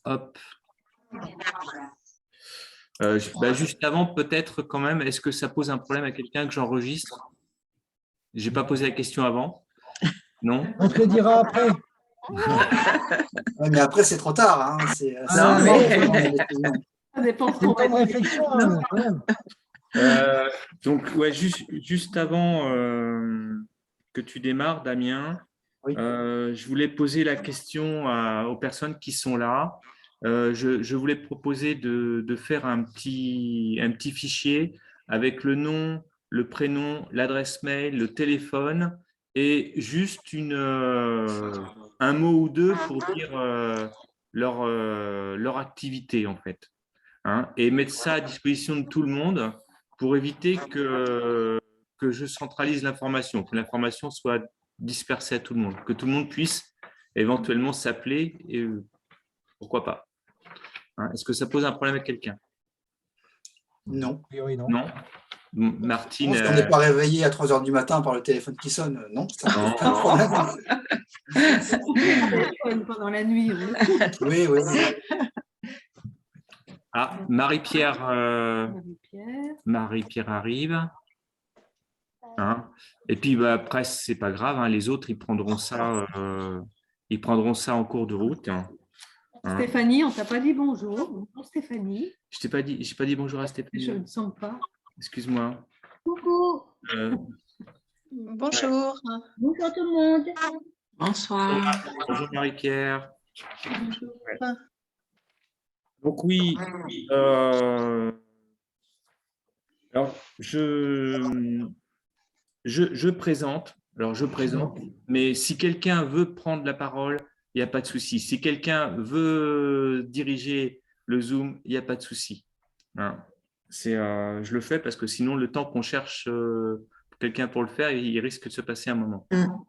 Hop. Juste avant, peut-être quand même, est-ce que ça pose un problème à quelqu'un que j'enregistre? J'ai pas posé la question avant. Non? On te le dira après. Ouais, mais après, c'est trop tard. Hein. C'est Non, mais... Ça dépend C'est le temps de réflexion, quand même. Donc, ouais, juste avant que tu démarres, Damien, Oui. je voulais poser la question aux personnes qui sont là. Je voulais proposer de faire un petit fichier avec le nom, le prénom, l'adresse mail, le téléphone et juste un mot ou deux pour dire leur activité, en fait. Hein, et mettre ça à disposition de tout le monde pour éviter que je centralise l'information, que l'information soit dispersée à tout le monde, que tout le monde puisse éventuellement s'appeler et pourquoi pas. Hein, est-ce que ça pose un problème à quelqu'un? Non. Oui, non. Non. Martine. On n'est pas réveillé à 3 heures du matin par le téléphone qui sonne. Non, ça Non. pose pas de problème. Pendant la nuit. Oui, oui. Ah, Marie-Pierre arrive. Hein. Et puis après, c'est pas grave, hein, les autres, ils prendront ça en cours de route. Hein. Stéphanie, on t'a pas dit bonjour. Bonjour Stéphanie. Je t'ai pas dit, j'ai pas dit bonjour à Stéphanie. Je ne sens pas. Excuse-moi. Coucou. Bonjour. Bonjour tout le monde. Bonsoir. Bonjour Marie-Pierre. Bonjour. Ouais. Donc oui, alors je présente. Alors je présente, mais si quelqu'un veut prendre la parole, il n'y a pas de souci. Si quelqu'un veut diriger le Zoom, il n'y a pas de souci. Hein. Je le fais parce que sinon, le temps qu'on cherche quelqu'un pour le faire, il risque de se passer un moment. Hein.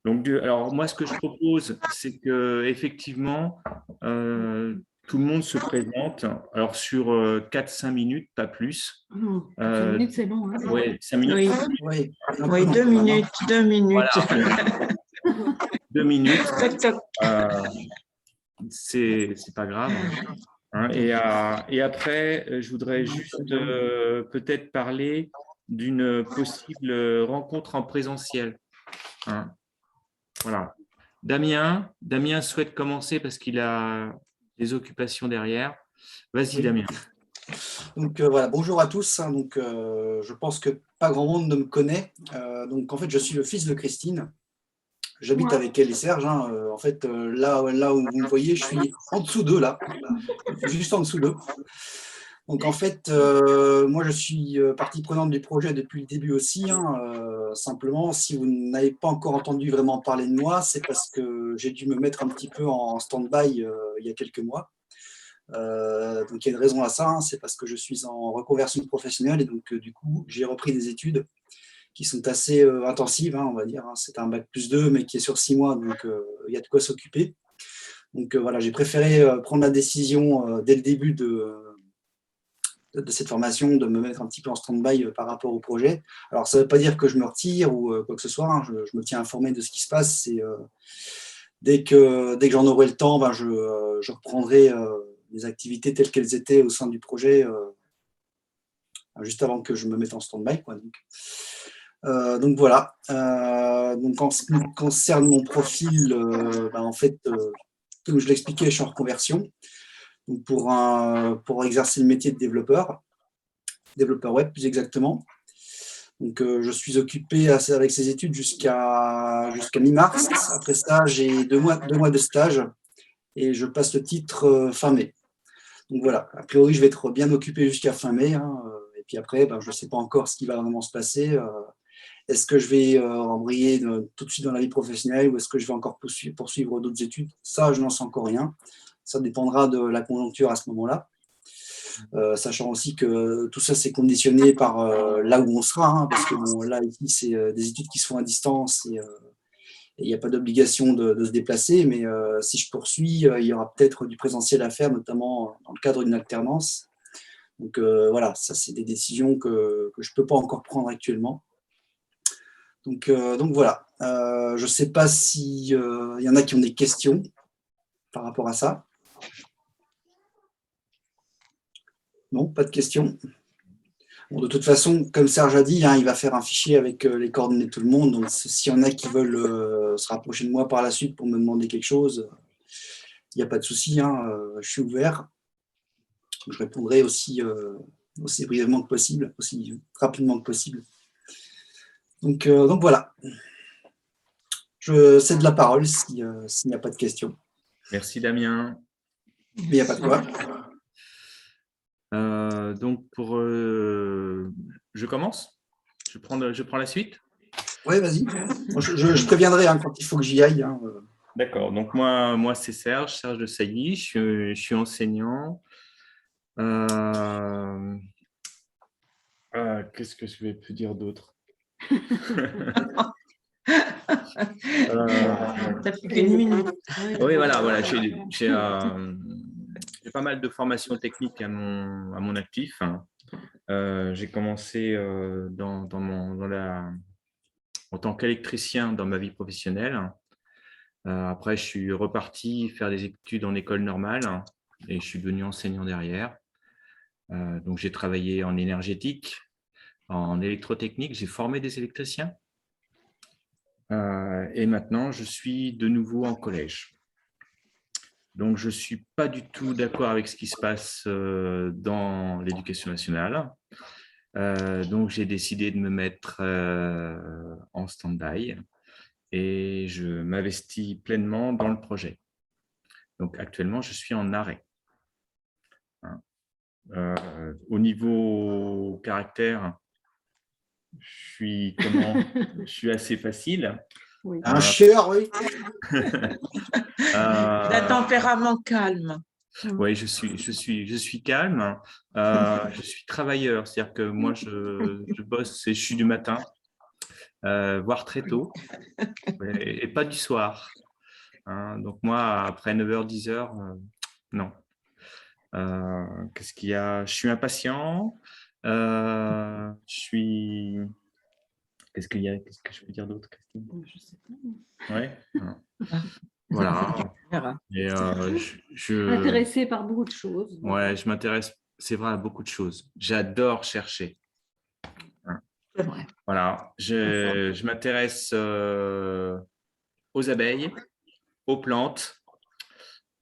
Donc, alors moi, ce que je propose, c'est que effectivement, tout le monde se présente. Alors sur 4-5 minutes, pas plus. 5 minutes, c'est long. Hein. Oui, 5 minutes. Oui, oui 2 minutes. 2 minutes. Voilà. 2 minutes. Toc, toc. C'est pas grave. Hein. Et après, je voudrais juste peut-être parler d'une possible rencontre en présentiel. Hein. Voilà. Damien souhaite commencer parce qu'il a des occupations derrière. Vas-y, oui. Damien. Donc voilà, bonjour à tous. Donc, je pense que pas grand monde ne me connaît. Donc en fait, je suis le fils de Christine. J'habite avec elle et Serge. Hein. En fait, là où vous me voyez, je suis en dessous d'eux, là. Juste en dessous d'eux. Donc en fait, moi je suis partie prenante du projet depuis le début aussi. Hein. Simplement, si vous n'avez pas encore entendu vraiment parler de moi, c'est parce que j'ai dû me mettre un petit peu en stand-by il y a quelques mois. Donc il y a une raison à ça, hein. C'est parce que je suis en reconversion professionnelle et donc du coup j'ai repris des études qui sont assez intensives, hein, on va dire. Hein. C'est un bac+2 mais qui est sur 6 mois, donc il y a de quoi s'occuper. Donc voilà, j'ai préféré prendre la décision dès le début de cette formation, de me mettre un petit peu en stand-by par rapport au projet. Alors, ça ne veut pas dire que je me retire ou quoi que ce soit, hein. Je me tiens informé de ce qui se passe. Et, dès que j'en aurai le temps, je reprendrai les activités telles qu'elles étaient au sein du projet, juste avant que je me mette en stand-by. Donc voilà. Donc en ce qui concerne mon profil, en fait, comme je l'expliquais, je suis en reconversion. Donc pour exercer le métier de développeur web plus exactement. Donc je suis occupé avec ces études jusqu'à mi-mars. Après ça, j'ai 2 mois de stage et je passe le titre fin mai. Donc voilà, a priori, je vais être bien occupé jusqu'à fin mai. Hein, et puis après, je ne sais pas encore ce qui va vraiment se passer. Est-ce que je vais embrayer tout de suite dans la vie professionnelle ou est-ce que je vais encore poursuivre d'autres études? Ça, je n'en sais encore rien. Ça dépendra de la conjoncture à ce moment-là. Sachant aussi que tout ça, c'est conditionné par là où on sera. Hein, parce que bon, là, ici, c'est des études qui se font à distance et il n'y a pas d'obligation de se déplacer. Mais si je poursuis, il y aura peut-être du présentiel à faire, notamment dans le cadre d'une alternance. Donc voilà, ça, c'est des décisions que je ne peux pas encore prendre actuellement. Donc voilà, je ne sais pas s'il y en a qui ont des questions par rapport à ça. Non, pas de questions. Bon, de toute façon, comme Serge a dit, hein, il va faire un fichier avec les coordonnées de tout le monde. Donc, s'il y en a qui veulent se rapprocher de moi par la suite pour me demander quelque chose, il n'y a pas de souci, hein, je suis ouvert. Je répondrai aussi brièvement que possible, aussi rapidement que possible. Donc voilà. Je cède la parole s'il n'y a pas de questions. Merci Damien. Mais il n'y a pas de quoi. Donc, je commence. Je prends la suite. Oui, vas-y. Je préviendrai hein, quand il faut que j'y aille. Hein. D'accord. Donc, moi c'est Serge de Sailly. Je suis enseignant. Qu'est-ce que je vais te dire d'autre? T'as plus qu'une minute. Oui, voilà. J'ai pas mal de formations techniques à mon actif. J'ai commencé en tant qu'électricien dans ma vie professionnelle. Après, je suis reparti faire des études en école normale et je suis devenu enseignant derrière. Donc, j'ai travaillé en énergétique, en électrotechnique. J'ai formé des électriciens. Et maintenant, je suis de nouveau en collège. Donc, je ne suis pas du tout d'accord avec ce qui se passe dans l'éducation nationale. Donc, j'ai décidé de me mettre en stand-by et je m'investis pleinement dans le projet. Donc, actuellement, je suis en arrêt. Au niveau caractère, je suis assez facile. Oui. Un chieur, oui. D'un tempérament calme. Oui, je suis calme. Je suis travailleur, c'est-à-dire que moi, je bosse et je suis du matin, voire très tôt, et pas du soir. Donc moi, après 9h, 10h, non. Qu'est-ce qu'il y a? Je suis impatient. Qu'est-ce qu'il y a? Qu'est-ce que je peux dire d'autre, Christine? Je sais pas. Ouais. Voilà. Et Intéressé par beaucoup de choses. ouais, je m'intéresse, c'est vrai, à beaucoup de choses. J'adore chercher. C'est vrai. Voilà. Je m'intéresse aux abeilles, aux plantes.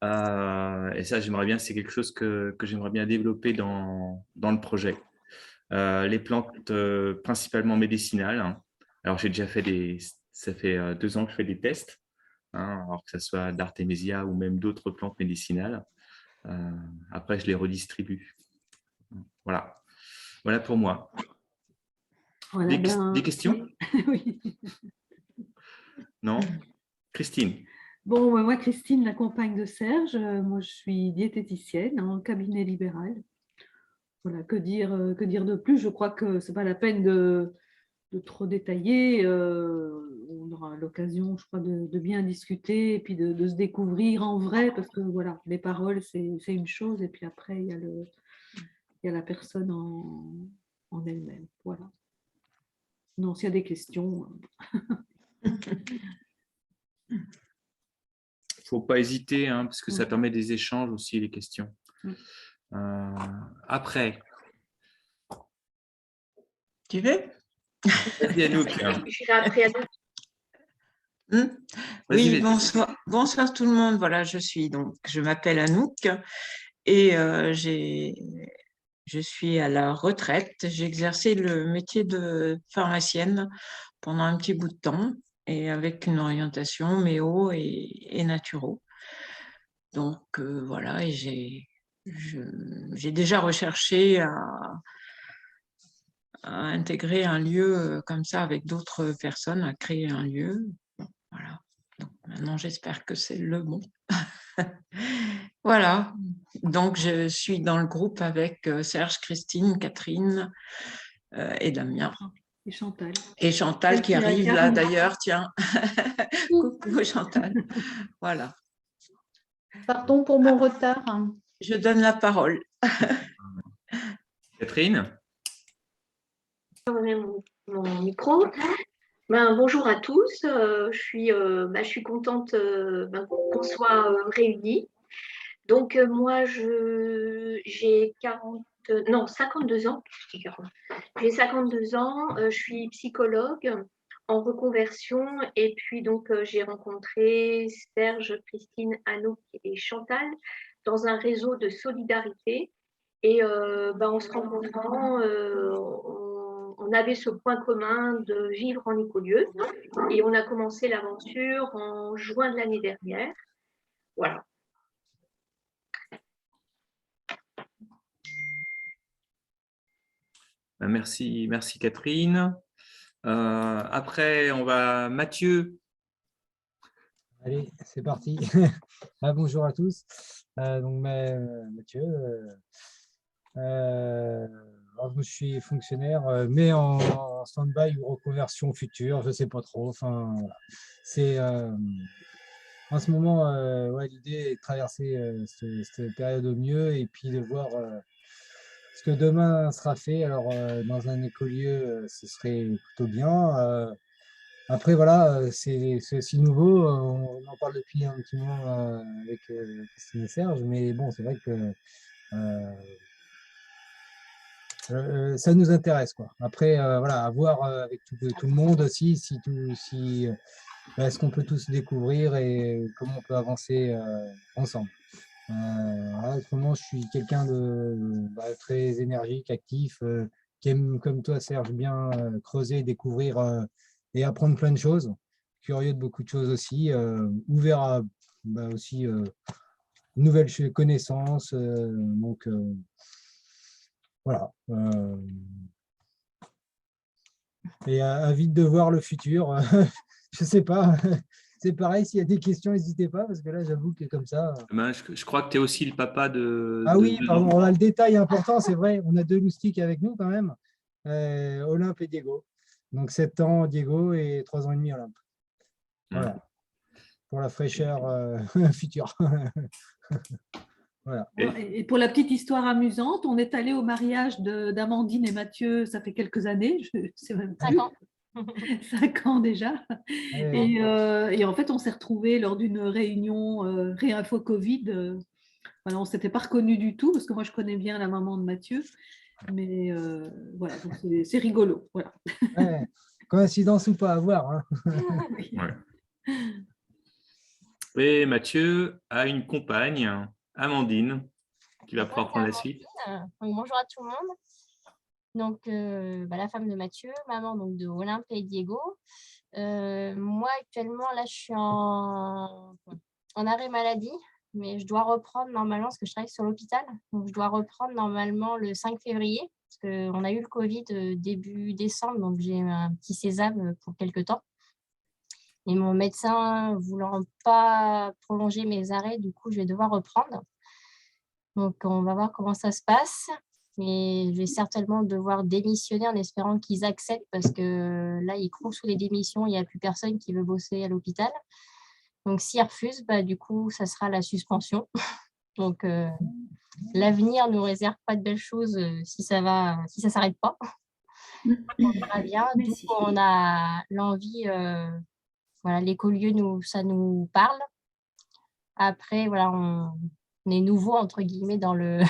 Et ça, j'aimerais bien, c'est quelque chose que j'aimerais bien développer dans le projet. Les plantes principalement médicinales. Alors, j'ai déjà fait ça fait 2 ans que je fais des tests, alors que ce soit d'Artémisia ou même d'autres plantes médicinales. Après, je les redistribue. Voilà. Voilà pour moi. Voilà, Des questions? Oui. Non? Christine? Bon, moi, Christine, la compagne de Serge. Moi, je suis diététicienne en cabinet libéral. Voilà, que dire de plus? Je crois que ce n'est pas la peine de trop détailler. On aura l'occasion, je crois, de bien discuter et puis de se découvrir en vrai, parce que voilà, les paroles, c'est une chose, et puis après, il y a la personne en elle-même. Voilà. Non, s'il y a des questions. Il ne faut pas hésiter, parce que ça permet des échanges aussi, les questions. Après. Tu veux? Vas-y, Anouk. Je suis après Anouk. Oui, bonsoir tout le monde. Voilà, je m'appelle Anouk et je suis à la retraite. J'ai exercé le métier de pharmacienne pendant un petit bout de temps et avec une orientation méo et naturo. Donc voilà, et j'ai déjà recherché à intégrer un lieu comme ça avec d'autres personnes, à créer un lieu. Bon, voilà. Donc, maintenant, j'espère que c'est le bon. Voilà. Donc, je suis dans le groupe avec Serge, Christine, Catherine et Damien. Et Chantal. Et Chantal qui arrive là d'ailleurs, tiens. Coucou Chantal. Voilà. Pardon pour mon retard. Je donne la parole. Catherine? Mon micro. Bonjour à tous. Je suis contente qu'on soit réunis. Donc, moi, j'ai 40, non, 52 ans. J'ai 52 ans, je suis psychologue en reconversion et puis donc j'ai rencontré Serge, Christine, Anouk et Chantal dans un réseau de solidarité et en se rencontrant, on avait ce point commun de vivre en écolieu et on a commencé l'aventure en juin de l'année dernière. Voilà. Merci, merci Catherine. Après, on va Mathieu. Allez, c'est parti. Bonjour à tous. Donc, Mathieu, alors, je suis fonctionnaire, mais en stand-by ou reconversion future, je ne sais pas trop. Enfin, voilà. C'est en ce moment, ouais, l'idée est de traverser cette période au mieux et puis de voir ce que demain sera fait. Alors, dans un écolieu, ce serait plutôt bien. Après, voilà, c'est aussi nouveau. On en parle depuis un petit moment avec Christine et Serge, mais bon, c'est vrai que ça nous intéresse, quoi. Après, voilà, à voir avec tout le monde aussi, est-ce qu'on peut tous découvrir et comment on peut avancer ensemble. Là, en ce moment, je suis quelqu'un de très énergique, actif, qui aime, comme toi, Serge, bien creuser, découvrir et apprendre plein de choses. Curieux de beaucoup de choses aussi, ouvert à aussi nouvelles connaissances. Donc, voilà. Et avide de voir le futur. Je sais pas. C'est pareil, s'il y a des questions, n'hésitez pas, parce que là, j'avoue que comme ça. Ben, je crois que tu es aussi le papa de Ah oui, deux pardon, on enfants. a le détail important, c'est vrai. On a deux loustiques avec nous quand même, Olympe et Diego. Donc 7 ans Diego et 3 ans et demi Olympe. Voilà, pour la fraîcheur future. Voilà. Et pour la petite histoire amusante, on est allé au mariage d'Amandine et Mathieu, ça fait quelques années, je ne sais même plus. 5 ans. 5 ans déjà. Ouais. Et en fait, on s'est retrouvés lors d'une réunion Réinfo Covid. Voilà, on ne s'était pas reconnus du tout, parce que moi, je connais bien la maman de Mathieu. Mais voilà, donc c'est rigolo. Voilà. Ouais. Coïncidence ou pas à voir. Hein. Ouais. Et Mathieu a une compagne, Amandine, qui va pouvoir prendre la suite. Donc, bonjour à tout le monde. Donc, la femme de Mathieu, maman donc, de Olympe et Diego. Moi, actuellement, là, je suis en arrêt maladie, mais je dois reprendre normalement, parce que je travaille sur l'hôpital. Donc, je dois reprendre normalement le 5 février, parce qu'on a eu le Covid début décembre, donc j'ai eu un petit sésame pour quelques temps. Et mon médecin voulant pas prolonger mes arrêts, du coup, je vais devoir reprendre. Donc, on va voir comment ça se passe. Mais je vais certainement devoir démissionner en espérant qu'ils acceptent parce que là, ils courent sous les démissions. Il n'y a plus personne qui veut bosser à l'hôpital. Donc, s'ils refusent, du coup, ça sera la suspension. Donc, l'avenir ne nous réserve pas de belles choses si ça ne s'arrête pas. On verra bien. D'où on a l'envie, l'écolieu, ça nous parle. Après, voilà, on est nouveau, entre guillemets, dans le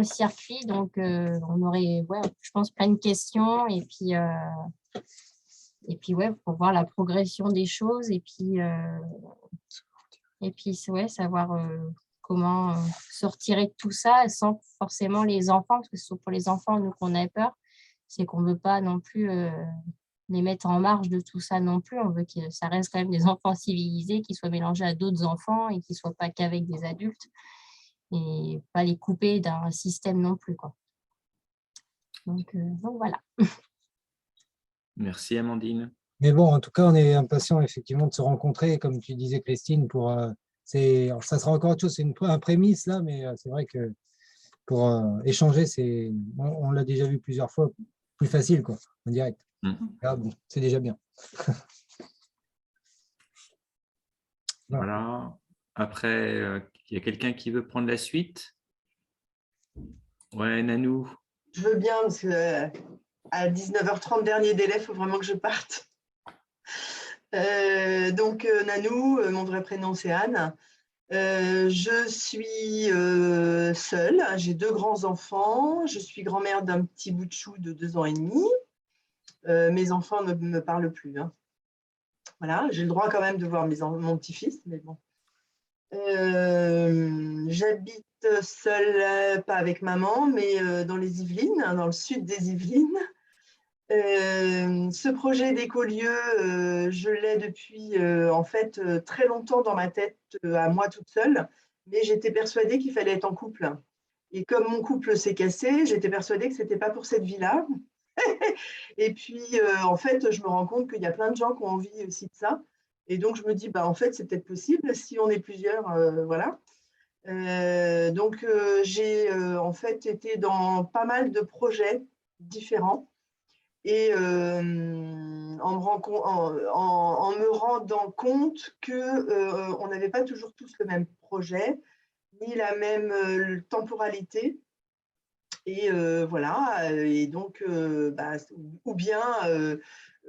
circuit. Donc, on aurait, je pense, plein de questions. Et puis pour voir la progression des choses. Et puis savoir comment sortir de tout ça sans forcément les enfants. Parce que c'est pour les enfants, nous, qu'on a peur. C'est qu'on ne veut pas non plus les mettre en marge de tout ça non plus. On veut que ça reste quand même des enfants civilisés qui soient mélangés à d'autres enfants et qui ne soient pas qu'avec des adultes. Et pas les couper d'un système non plus, quoi. Donc voilà. Merci Amandine. Mais bon, en tout cas, on est impatient effectivement de se rencontrer, comme tu disais, Christine, alors, ça sera encore autre chose, c'est un prémisse là, mais c'est vrai que pour échanger, on l'a déjà vu plusieurs fois, plus facile, quoi, en direct. Là, bon, c'est déjà bien. Voilà. Après, il y a quelqu'un qui veut prendre la suite? Ouais, Nanou. Je veux bien, parce que à 19h30, dernier délai, il faut vraiment que je parte. Donc, Nanou, mon vrai prénom, c'est Anne. Je suis seule, j'ai 2 grands-enfants, je suis grand-mère d'un petit bout de chou de 2 ans et demi. Mes enfants ne me parlent plus, hein. Voilà, j'ai le droit quand même de voir mon petit-fils, mais bon. J'habite seule, pas avec maman, mais dans les Yvelines, hein, dans le sud des Yvelines. Ce projet d'écolieu, je l'ai depuis en fait très longtemps dans ma tête, à moi toute seule, mais j'étais persuadée qu'il fallait être en couple. Et comme mon couple s'est cassé, j'étais persuadée que ce n'était pas pour cette vie-là. Et puis, en fait, je me rends compte qu'il y a plein de gens qui ont envie aussi de ça. Et donc, je me dis, bah, en fait, c'est peut-être possible si on est plusieurs, voilà. Donc, j'ai en fait été dans pas mal de projets différents. Et en me rendant compte qu'on n'avait pas toujours tous le même projet, ni la même temporalité. Et voilà, et donc, ou bien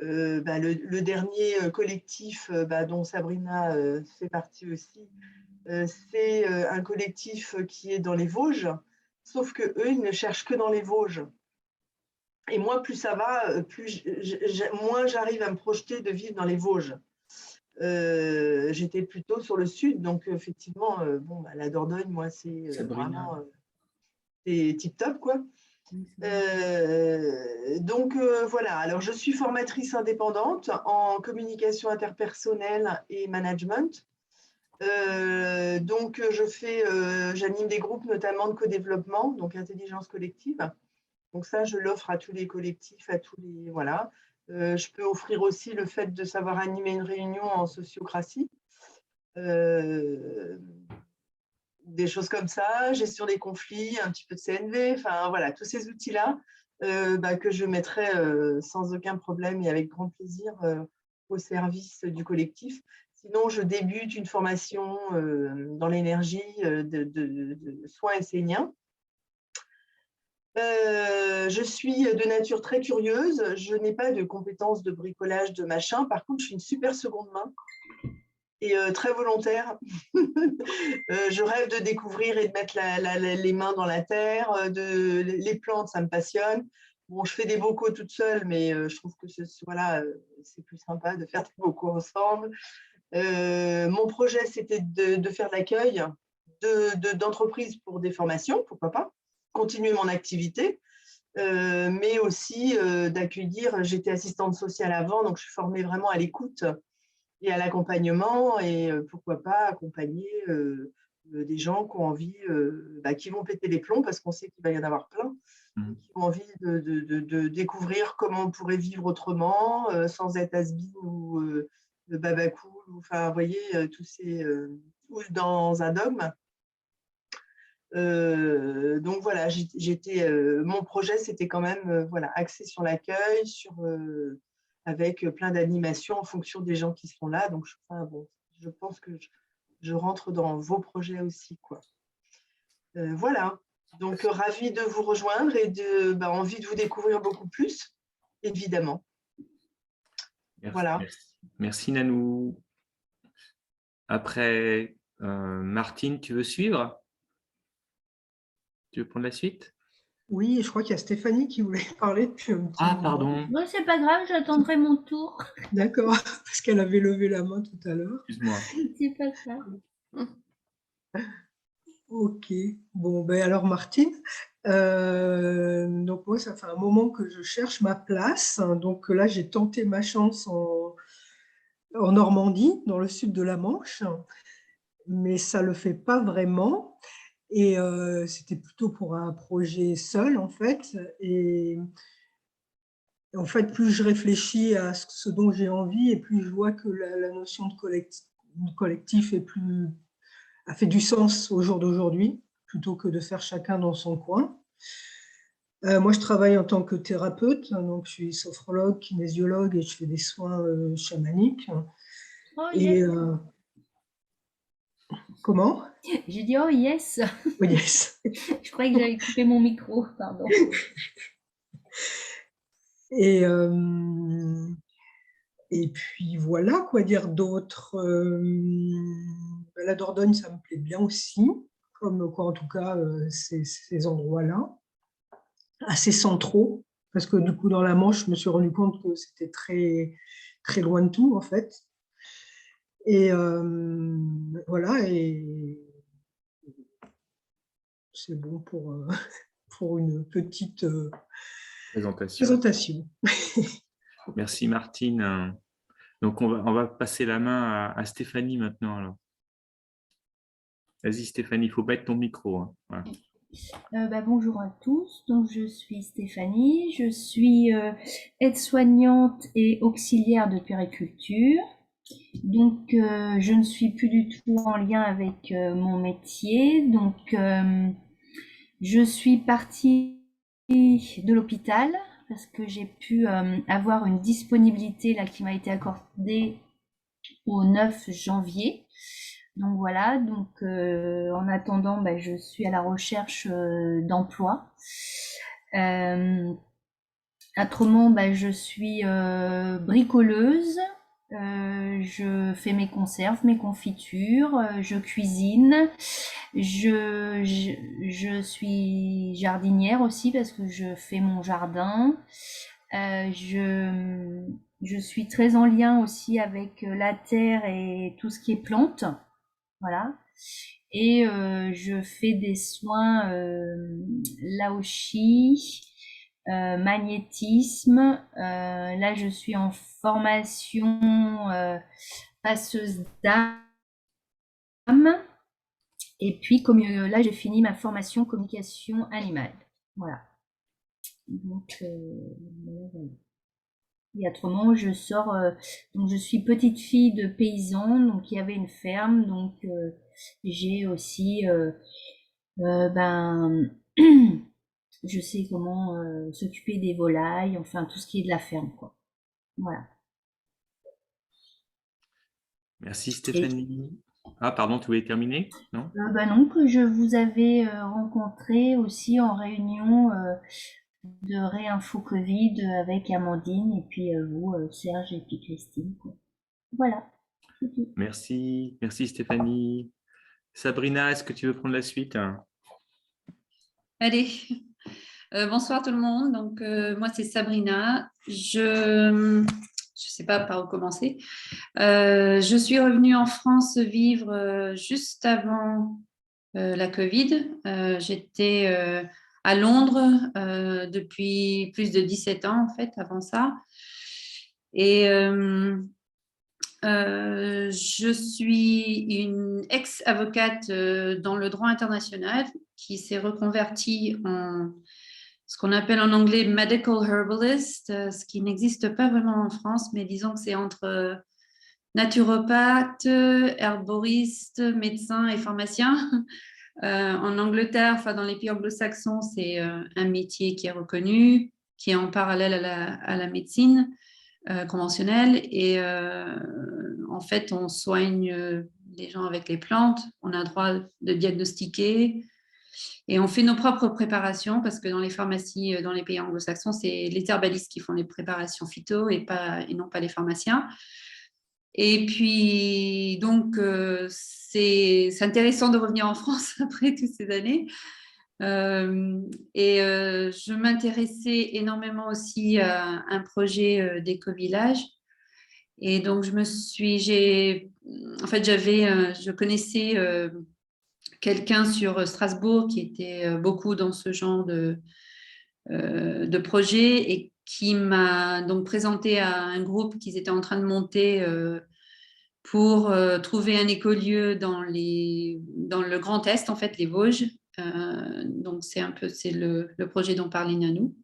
le dernier collectif dont Sabrina fait partie aussi, c'est un collectif qui est dans les Vosges, sauf qu'eux, ils ne cherchent que dans les Vosges. Et moi, plus ça va, moins j'arrive à me projeter de vivre dans les Vosges. J'étais plutôt sur le sud, donc effectivement, la Dordogne, moi, c'est vraiment tip-top, quoi. Donc voilà, alors je suis formatrice indépendante en communication interpersonnelle et management. Donc j'anime des groupes notamment de co-développement, donc intelligence collective. Donc ça, je l'offre à tous les collectifs, à tous les… Voilà. Je peux offrir aussi le fait de savoir animer une réunion en sociocratie. Des choses comme ça, gestion des conflits, un petit peu de CNV, enfin voilà, tous ces outils-là que je mettrai sans aucun problème et avec grand plaisir au service du collectif. Sinon, je débute une formation dans l'énergie de soins esséniens. Je suis de nature très curieuse, je n'ai pas de compétences de bricolage, de machin, par contre, je suis une super seconde main et très volontaire. Je rêve de découvrir et de mettre les mains dans la terre, les plantes, ça me passionne. Bon, je fais des bocaux toute seule, mais je trouve que c'est plus sympa de faire des bocaux ensemble. Mon projet, c'était de faire de l'accueil d'entreprises pour des formations, pourquoi pas, continuer mon activité, mais aussi d'accueillir. J'étais assistante sociale avant, donc je suis formée vraiment à l'écoute et à l'accompagnement, et pourquoi pas accompagner des gens qui ont envie, qui vont péter les plombs, parce qu'on sait qu'il va y en avoir plein, qui ont envie de découvrir comment on pourrait vivre autrement, sans être has-been ou babacool, enfin, vous voyez, tous ces… ou dans un dogme. Donc voilà, mon projet, c'était quand même axé sur l'accueil, avec plein d'animations en fonction des gens qui sont là. Donc je pense que je rentre dans vos projets aussi, quoi. Voilà, donc ravie de vous rejoindre et envie de vous découvrir beaucoup plus, évidemment. Merci, voilà. Merci Nanou. Après, Martine, tu veux suivre? Tu veux prendre la suite? Oui, je crois qu'il y a Stéphanie qui voulait parler depuis un petit moment. Pardon. Bon, c'est pas grave, j'attendrai mon tour. D'accord, parce qu'elle avait levé la main tout à l'heure. Excuse-moi. C'est pas ça. Ok, bon, alors Martine, donc moi, ça fait un moment que je cherche ma place. Donc là, j'ai tenté ma chance en Normandie, dans le sud de la Manche, mais ça ne le fait pas vraiment. Et c'était plutôt pour un projet seul, en fait. Et en fait, plus je réfléchis à ce dont j'ai envie, et plus je vois que la notion de collectif a fait du sens au jour d'aujourd'hui, plutôt que de faire chacun dans son coin. Moi, je travaille en tant que thérapeute, donc je suis sophrologue, kinésiologue, et je fais des soins chamaniques. Oh, et yes. Comment? J'ai dit oh yes. Oh, yes. Je croyais que j'avais coupé mon micro, pardon. Et puis voilà, quoi dire d'autre. la Dordogne, ça me plaît bien aussi, comme quoi, en tout cas, ces endroits-là, assez centraux, parce que du coup, dans la Manche, je me suis rendu compte que c'était très, très loin de tout, en fait. Et voilà, et c'est bon pour une petite Présentation. présentation. Merci Martine. Donc on va passer la main à Stéphanie maintenant. Alors. Vas-y Stéphanie, il faut mettre ton micro. Hein. Voilà. Bonjour à tous, donc je suis Stéphanie, je suis aide-soignante et auxiliaire de puériculture. Donc je ne suis plus du tout en lien avec mon métier, donc je suis partie de l'hôpital parce que j'ai pu avoir une disponibilité là, qui m'a été accordée au 9 janvier. Donc voilà, donc en attendant, je suis à la recherche d'emploi. Autrement, je suis bricoleuse, je fais mes conserves, mes confitures, je cuisine, je suis jardinière aussi parce que je fais mon jardin. Je suis très en lien aussi avec la terre et tout ce qui est plantes. Voilà. Et je fais des soins laoshi, magnétisme. Là, je suis en formation passeuse d'âme. Et puis, comme là, j'ai fini ma formation communication animale. Voilà. Donc, voilà. Et autrement, je sors. Donc, je suis petite fille de paysan, donc il y avait une ferme, donc j'ai aussi, je sais comment s'occuper des volailles, enfin tout ce qui est de la ferme, quoi. Voilà. Merci Stéphanie. Ah pardon, tu voulais terminer? Non? Non, que je vous avais rencontré aussi en réunion de Réinfo Covid avec Amandine et puis vous, Serge et puis Christine, quoi. Voilà. Merci Stéphanie. Sabrina, est-ce que tu veux prendre la suite? Allez, bonsoir tout le monde. Donc, moi, c'est Sabrina. Je sais pas par où commencer. Je suis revenue en France vivre juste avant la Covid. J'étais à Londres depuis plus de 17 ans, en fait, avant ça. Et je suis une ex-avocate dans le droit international qui s'est reconvertie en ce qu'on appelle en anglais medical herbalist, ce qui n'existe pas vraiment en France, mais disons que c'est entre naturopathe, herboriste, médecin et pharmacien. En Angleterre, enfin dans les pays anglo-saxons, c'est un métier qui est reconnu, qui est en parallèle à la médecine conventionnelle. Et en fait, on soigne les gens avec les plantes. On a le droit de diagnostiquer. Et on fait nos propres préparations parce que dans les pharmacies, dans les pays anglo-saxons, c'est les herbalistes qui font les préparations phyto et non pas les pharmaciens. Et puis, donc, c'est intéressant de revenir en France après toutes ces années. Je m'intéressais énormément aussi à un projet d'éco-village. Et donc, je connaissais quelqu'un sur Strasbourg qui était beaucoup dans ce genre de projet et qui m'a donc présenté à un groupe qu'ils étaient en train de monter pour trouver un écolieu dans le Grand Est, en fait, les Vosges. Donc, c'est le projet dont parlait Nanou.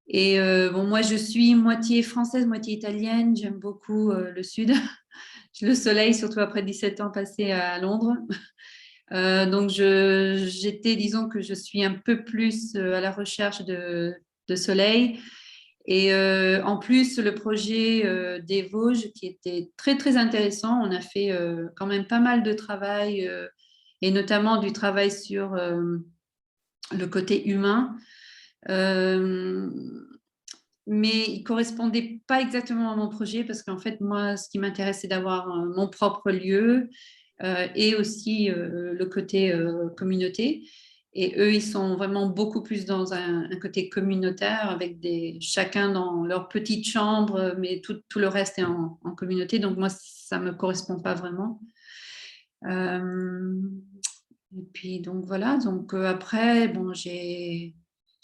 Et moi, je suis moitié française, moitié italienne. J'aime beaucoup le Sud, le soleil, surtout après 17 ans passés à Londres. Donc, disons que je suis un peu plus à la recherche de soleil. Et en plus, le projet des Vosges, qui était très, très intéressant, on a fait quand même pas mal de travail, et notamment du travail sur le côté humain. Mais il ne correspondait pas exactement à mon projet parce qu'en fait, moi, ce qui m'intéresse, c'est d'avoir mon propre lieu et aussi le côté communauté. Et eux, ils sont vraiment beaucoup plus dans un côté communautaire, avec chacun dans leur petite chambre, mais tout le reste est en communauté. Donc moi, ça ne me correspond pas vraiment. Et puis donc voilà. Donc après, bon, j'ai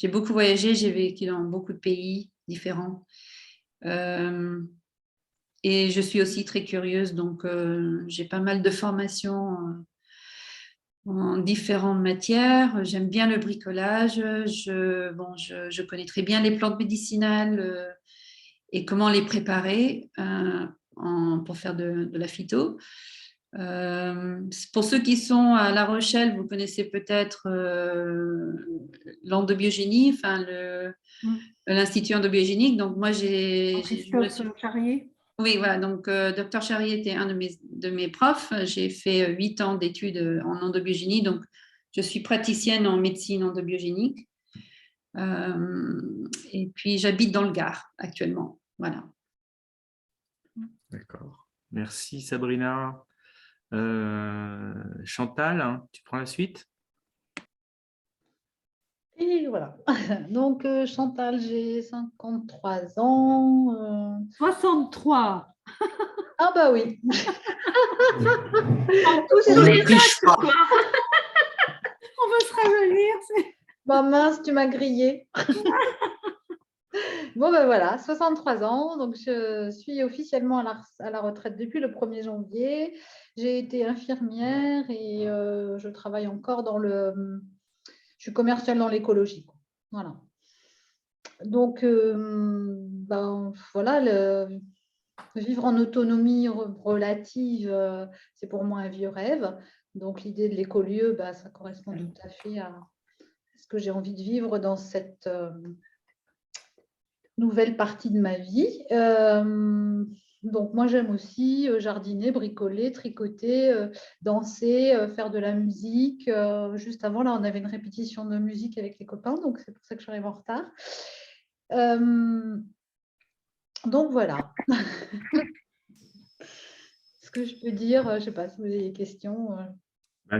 beaucoup voyagé, j'ai vécu dans beaucoup de pays différents. Et je suis aussi très curieuse, donc j'ai pas mal de formations en différentes matières. J'aime bien le bricolage. Je connais très bien les plantes médicinales et comment les préparer pour faire de la phyto. Pour ceux qui sont à La Rochelle, vous connaissez peut-être l'endobiogénie, enfin l'Institut endobiogénique. Donc moi, Christophe Charrier. Oui, voilà. Donc, Dr Charrier était un de mes profs. J'ai fait 8 ans d'études en endobiogénie. Donc, je suis praticienne en médecine endobiogénique. Et puis, j'habite dans le Gard actuellement. Voilà. D'accord. Merci, Sabrina. Chantal, hein, tu prends la suite? Et voilà. Donc, Chantal, j'ai 53 ans. 63. Ah bah oui. On ne triche pas. On veut se rajeunir. Bah mince, tu m'as grillé. Bon ben voilà, 63 ans, donc je suis officiellement à la retraite depuis le 1er janvier. J'ai été infirmière et je travaille encore je suis commerciale dans l'écologie. Voilà. Donc, voilà, vivre en autonomie relative, c'est pour moi un vieux rêve. Donc, l'idée de l'écolieu, ça correspond tout à fait à ce que j'ai envie de vivre dans cette nouvelle partie de ma vie. Donc, moi, j'aime aussi jardiner, bricoler, tricoter, danser, faire de la musique. Juste avant, là, on avait une répétition de musique avec les copains, donc c'est pour ça que je suis en retard. Donc, voilà. Ce que je peux dire, je ne sais pas si vous avez des questions.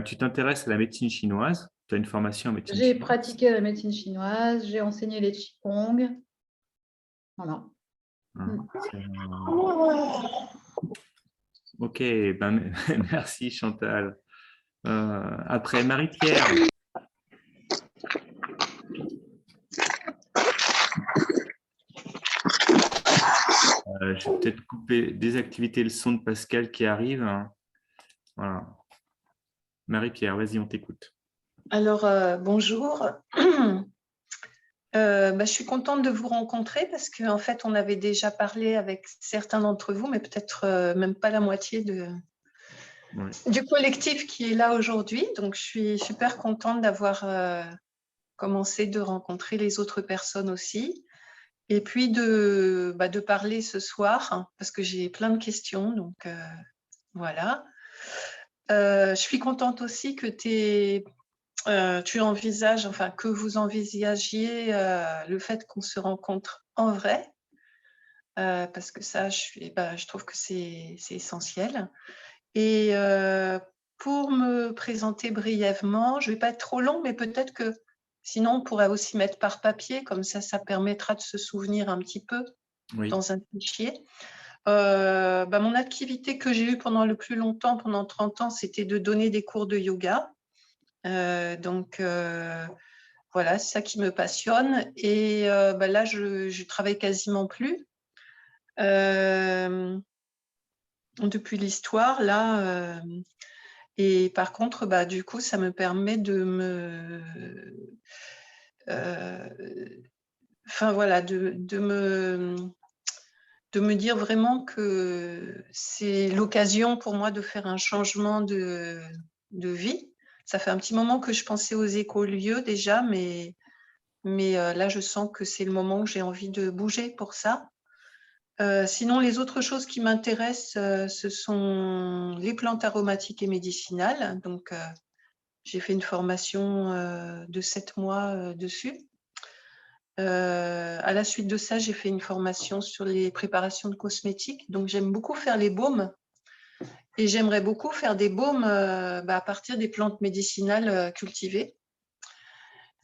Tu t'intéresses à la médecine chinoise. Tu as une formation en médecine J'ai chinoise. pratiqué la médecine chinoise, j'ai enseigné les qigong. Voilà. Ok, merci Chantal. Après, Marie-Pierre. Je vais peut-être désactiver le son de Pascal qui arrive. Voilà. Marie-Pierre, vas-y, on t'écoute. Alors, bonjour. Je suis contente de vous rencontrer parce qu'en fait, on avait déjà parlé avec certains d'entre vous, mais peut-être même pas la moitié du collectif qui est là aujourd'hui. Donc, je suis super contente d'avoir commencé de rencontrer les autres personnes aussi. Et puis de parler ce soir, hein, parce que j'ai plein de questions. Donc, voilà. Je suis contente aussi que tu envisages, enfin que vous envisagiez le fait qu'on se rencontre en vrai, parce que ça, je trouve que c'est essentiel. Et pour me présenter brièvement, je ne vais pas être trop long, mais peut-être que sinon, on pourrait aussi mettre par papier, comme ça permettra de se souvenir un petit peu dans un fichier. Mon activité que j'ai eue pendant le plus longtemps, pendant 30 ans, c'était de donner des cours de yoga. Donc, voilà, c'est ça qui me passionne. Et là, je travaille quasiment plus. Depuis l'histoire, là. Et par contre, du coup, ça me permet de me dire vraiment que c'est l'occasion pour moi de faire un changement de vie. Ça fait un petit moment que je pensais aux écolieux déjà, mais là, je sens que c'est le moment où j'ai envie de bouger pour ça. Sinon, les autres choses qui m'intéressent, ce sont les plantes aromatiques et médicinales. Donc, j'ai fait une formation de 7 mois dessus. À la suite de ça, j'ai fait une formation sur les préparations de cosmétiques. Donc, j'aime beaucoup faire les baumes. Et j'aimerais beaucoup faire des baumes à partir des plantes médicinales cultivées.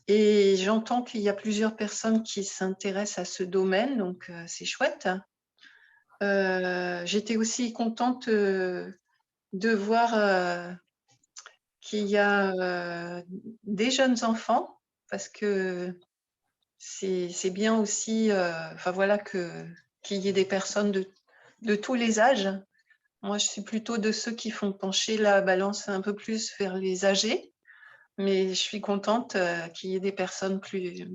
Et j'entends qu'il y a plusieurs personnes qui s'intéressent à ce domaine, donc c'est chouette. J'étais aussi contente de voir qu'il y a des jeunes enfants, parce que c'est bien aussi voilà, qu'il y ait des personnes de tous les âges. Moi, je suis plutôt de ceux qui font pencher la balance un peu plus vers les âgés, mais je suis contente qu'il y ait des personnes plus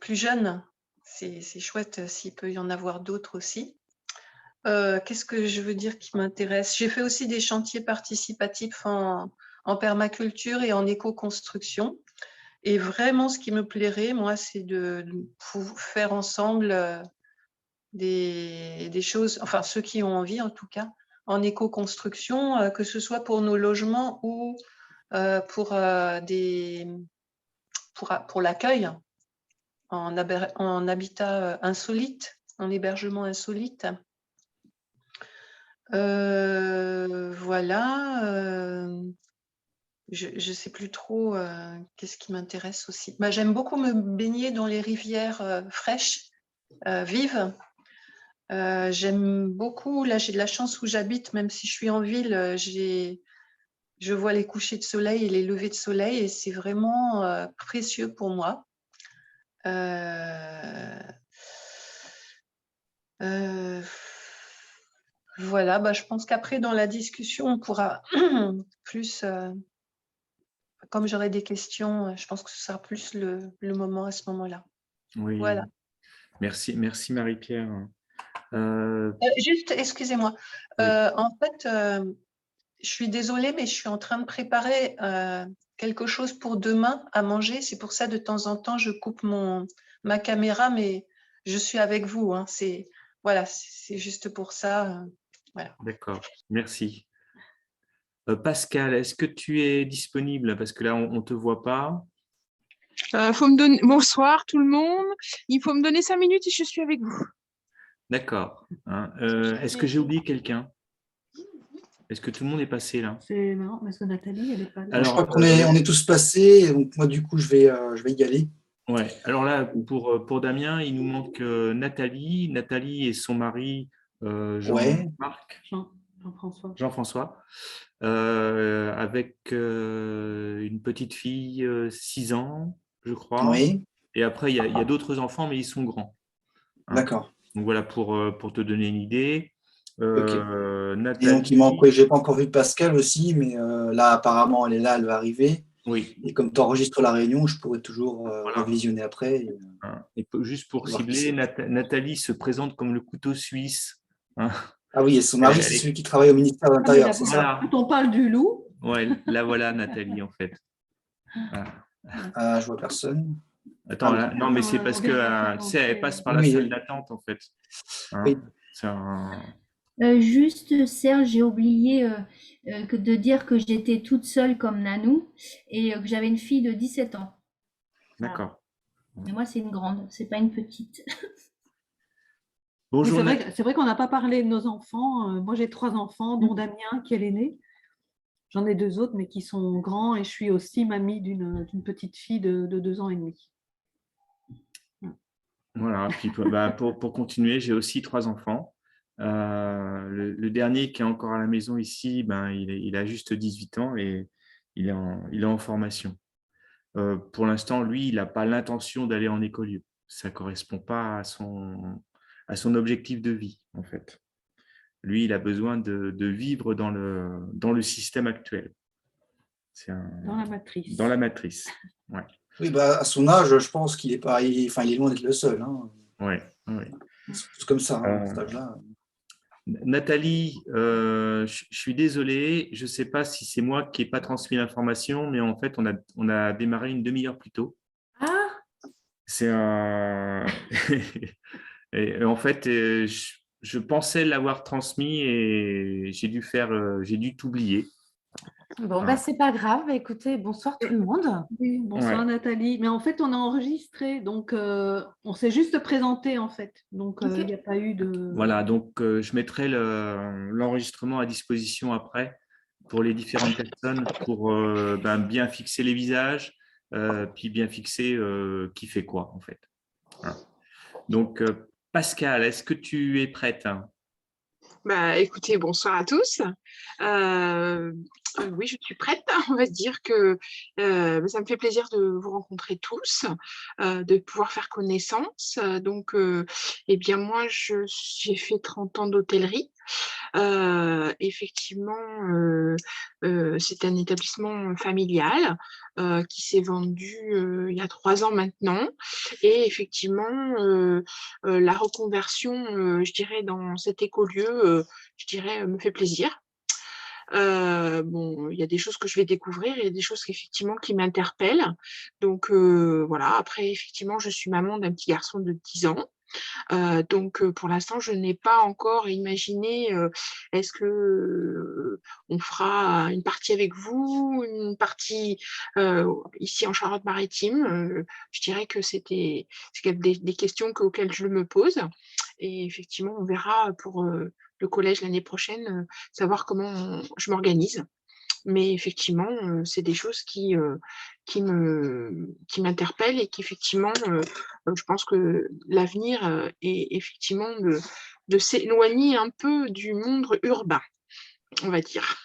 jeunes. C'est chouette s'il peut y en avoir d'autres aussi. Qu'est-ce que je veux dire qui m'intéresse? J'ai fait aussi des chantiers participatifs en permaculture et en éco-construction. Et vraiment, ce qui me plairait, moi, c'est de faire ensemble des choses, enfin ceux qui ont envie en tout cas, en éco-construction, que ce soit pour nos logements ou pour l'accueil en habitat insolite, en hébergement insolite. Voilà. Je ne sais plus trop qu'est-ce qui m'intéresse aussi. J'aime beaucoup me baigner dans les rivières fraîches, vives. J'aime beaucoup, là j'ai de la chance où j'habite, même si je suis en ville, je vois les couchers de soleil et les levées de soleil et c'est vraiment précieux pour moi. Voilà, je pense qu'après dans la discussion on pourra plus, comme j'aurai des questions, je pense que ce sera plus le moment à ce moment-là. Oui, Voilà. merci Marie-Pierre. Juste, excusez-moi. Oui. En fait, je suis désolée, mais je suis en train de préparer quelque chose pour demain à manger. C'est pour ça, de temps en temps, je coupe ma caméra, mais je suis avec vous. Hein. Voilà, c'est juste pour ça. Voilà. D'accord, merci. Pascal, est-ce que tu es disponible? Parce que là, on ne te voit pas. Faut me donner... Bonsoir tout le monde. Il faut me donner 5 minutes et je suis avec vous. D'accord. Est-ce que j'ai oublié quelqu'un? Est-ce que tout le monde est passé là? C'est marrant, parce que Nathalie, elle n'est pas là. Alors, je crois qu'on est tous passés, donc moi du coup je vais y aller. Ouais. Alors là, pour Damien, il nous manque Nathalie et son mari Jean-Marc. Jean-François. Avec une petite fille, 6 ans, je crois. Oui. Et après, il y a d'autres enfants, mais ils sont grands. Hein. D'accord. Donc voilà, pour te donner une idée. Okay. Nathalie... Et donc, il manque, j'ai pas encore vu Pascal aussi, mais là, apparemment, elle est là, elle va arriver. Oui. Et comme tu enregistres la réunion, je pourrais toujours revisionner après. Et juste pour cibler, Nathalie se présente comme le couteau suisse. Hein. Ah oui, et son mari, c'est celui qui travaille au ministère de l'Intérieur, c'est ça? Quand on parle du loup. Ouais, là voilà Nathalie, en fait. Ah, je vois personne. Attends, là, non, mais c'est parce que elle passe par la salle d'attente, en fait. Hein, oui. Juste, Serge, j'ai oublié de dire que j'étais toute seule comme Nanou et que j'avais une fille de 17 ans. D'accord. Mais moi, c'est une grande, c'est pas une petite. Bonjour. C'est vrai qu'on n'a pas parlé de nos enfants. Moi, j'ai 3 enfants, dont Damien, qui est l'aîné. J'en ai 2 autres, mais qui sont grands. Et je suis aussi mamie d'une petite fille de 2 ans et demi. Voilà. Puis, pour continuer, j'ai aussi 3 enfants. Le dernier qui est encore à la maison ici, il a juste 18 ans et il est en formation. Pour l'instant, lui, il n'a pas l'intention d'aller en écolieu. Ça ne correspond pas à son objectif de vie, en fait. Lui, il a besoin de vivre dans le système actuel. Dans la matrice. Dans la matrice, ouais. Oui, à son âge, je pense qu'il est pas, il est loin d'être le seul. Hein. Ouais. C'est comme ça, à cet âge-là. Nathalie, je suis désolé, je ne sais pas si c'est moi qui n'ai pas transmis l'information, mais en fait, on a démarré une demi-heure plus tôt. Ah. C'est un... et en fait, je pensais l'avoir transmis et j'ai dû t'oublier. Bon, Voilà. c'est pas grave. Écoutez, bonsoir tout le monde. Oui, bonsoir Ouais. Nathalie. Mais en fait, on a enregistré, donc on s'est juste présenté en fait. Donc il n'y a pas eu de… Voilà, donc je mettrai l'enregistrement à disposition après pour les différentes personnes pour bien fixer les visages, puis bien fixer qui fait quoi en fait. Voilà. Donc Pascal, est-ce que tu es prête? Écoutez, bonsoir à tous. Oui, je suis prête. On va se dire que ça me fait plaisir de vous rencontrer tous, de pouvoir faire connaissance. Donc, eh bien, moi, j'ai fait 30 ans d'hôtellerie. Effectivement, c'est un établissement familial qui s'est vendu il y a 3 ans maintenant. Et effectivement, la reconversion, je dirais, dans cet écolieu, je dirais, me fait plaisir. Bon, il y a des choses que je vais découvrir, il y a des choses effectivement qui m'interpellent. Donc voilà, après, effectivement, je suis maman d'un petit garçon de 10 ans. Donc pour l'instant, je n'ai pas encore imaginé, est-ce que on fera une partie avec vous, une partie ici en Charente-Maritime. Je dirais que c'est des questions auxquelles je me pose. Et effectivement, on verra pour le collège l'année prochaine, savoir comment je m'organise. Mais effectivement, c'est des choses qui m'interpellent et qu'effectivement, je pense que l'avenir est effectivement de s'éloigner un peu du monde urbain, on va dire.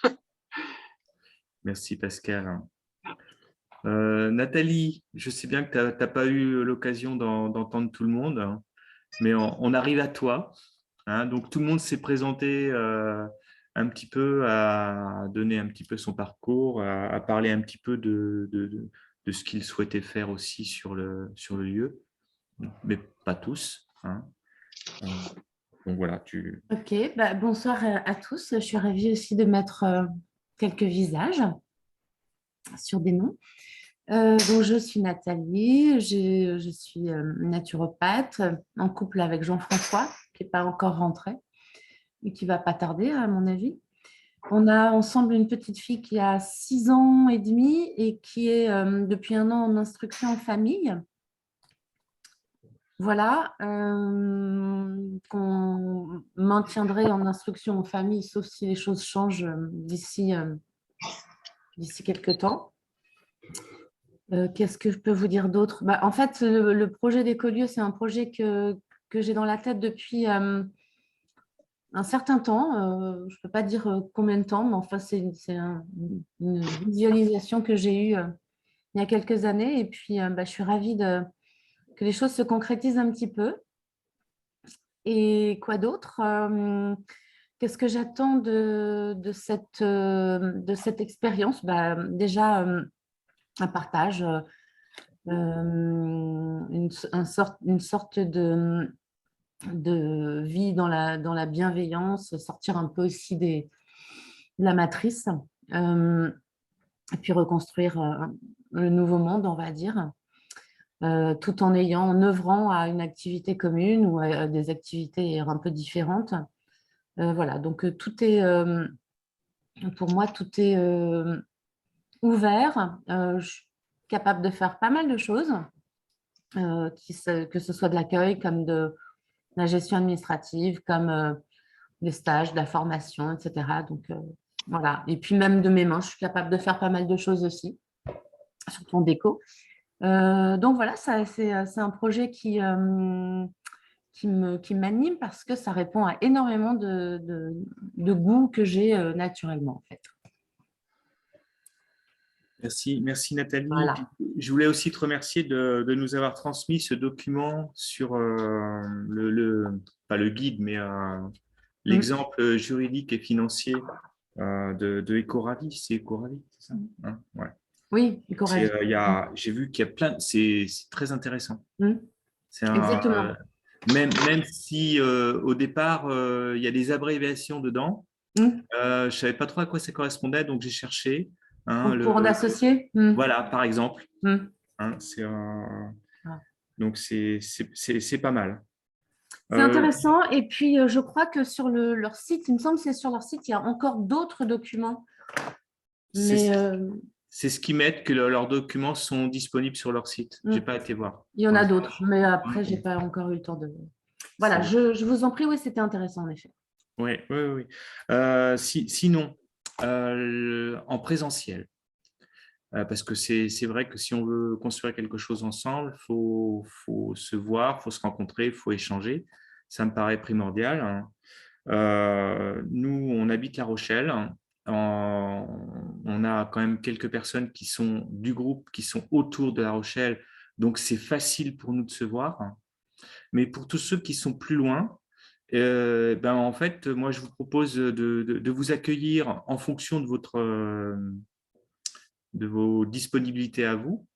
Merci Pascal. Nathalie, je sais bien que tu n'as pas eu l'occasion d'entendre tout le monde, hein, mais on arrive à toi. Hein. Donc tout le monde s'est présenté un petit peu, à donner un petit peu son parcours, à parler un petit peu de ce qu'il souhaitait faire aussi sur le lieu, mais pas tous. Hein. Donc voilà, tu… Ok, bonsoir à tous. Je suis ravie aussi de mettre quelques visages sur des noms. Donc, je suis Nathalie, je suis naturopathe, en couple avec Jean-François, qui n'est pas encore rentré et qui ne va pas tarder, à mon avis. On a ensemble une petite fille qui a 6 ans et demi et qui est depuis 1 an en instruction en famille. Voilà, qu'on maintiendrait en instruction en famille, sauf si les choses changent d'ici quelques temps. Qu'est-ce que je peux vous dire d'autre? En fait, le projet d'Écolieu, c'est un projet que j'ai dans la tête depuis un certain temps. Je ne peux pas dire combien de temps, mais enfin, c'est une visualisation que j'ai eue il y a quelques années. Et puis, je suis ravie que les choses se concrétisent un petit peu. Et quoi d'autre? Qu'est-ce que j'attends de cette expérience? Déjà, un partage, une sorte de vie dans la bienveillance, sortir un peu aussi de la matrice, et puis reconstruire le nouveau monde, on va dire, tout en œuvrant à une activité commune ou à des activités un peu différentes. Voilà, donc tout est, pour moi, tout est ouvert, je suis capable de faire pas mal de choses, que ce soit de l'accueil, comme de la gestion administrative, comme des stages, de la formation, etc. Donc, voilà. Et puis même de mes mains, je suis capable de faire pas mal de choses aussi, surtout en déco. Donc voilà, c'est un projet qui m'anime parce que ça répond à énormément de goûts que j'ai naturellement, en fait. Merci Nathalie. Voilà. Je voulais aussi te remercier de nous avoir transmis ce document sur pas le guide, mais l'exemple juridique et financier de Ecoravi. C'est Ecoravi, c'est ça, hein? Ouais. Oui, Ecoravi. J'ai vu qu'il y a plein… C'est très intéressant. Exactement. Même si au départ, il y a des abréviations dedans, je ne savais pas trop à quoi ça correspondait, donc j'ai cherché. Hein, pour d'associés. Voilà, par exemple. Hein, donc, c'est pas mal. C'est intéressant. Et puis, je crois que sur leur site, il me semble que c'est sur leur site, il y a encore d'autres documents Mais C'est ce qui m'aide que leurs documents sont disponibles sur leur site. Je n'ai pas été voir. il y en a d'autres, mais après, je n'ai pas encore eu le temps de… Voilà, je vous en prie, oui, c'était intéressant en effet. Oui, oui, oui. Sinon, en présentiel, parce que c'est vrai que si on veut construire quelque chose ensemble, il faut se voir, il faut se rencontrer, il faut échanger. Ça me paraît primordial, hein. Nous, on habite La Rochelle. On a quand même quelques personnes qui sont du groupe, qui sont autour de La Rochelle. Donc, c'est facile pour nous de se voir. Mais pour tous ceux qui sont plus loin, en fait, moi, je vous propose de vous accueillir en fonction de vos disponibilités à vous,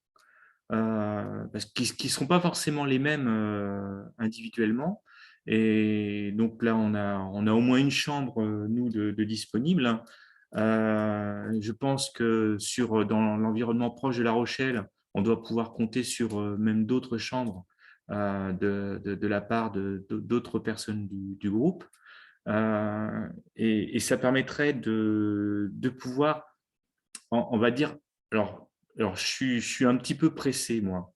parce qu'ils ne seront pas forcément les mêmes individuellement. Et donc là, on a au moins une chambre, nous, de disponible. Je pense que dans l'environnement proche de La Rochelle, on doit pouvoir compter sur même d'autres chambres de la part d'autres personnes du groupe. Et ça permettrait de pouvoir, on va dire, alors je suis un petit peu pressé, moi.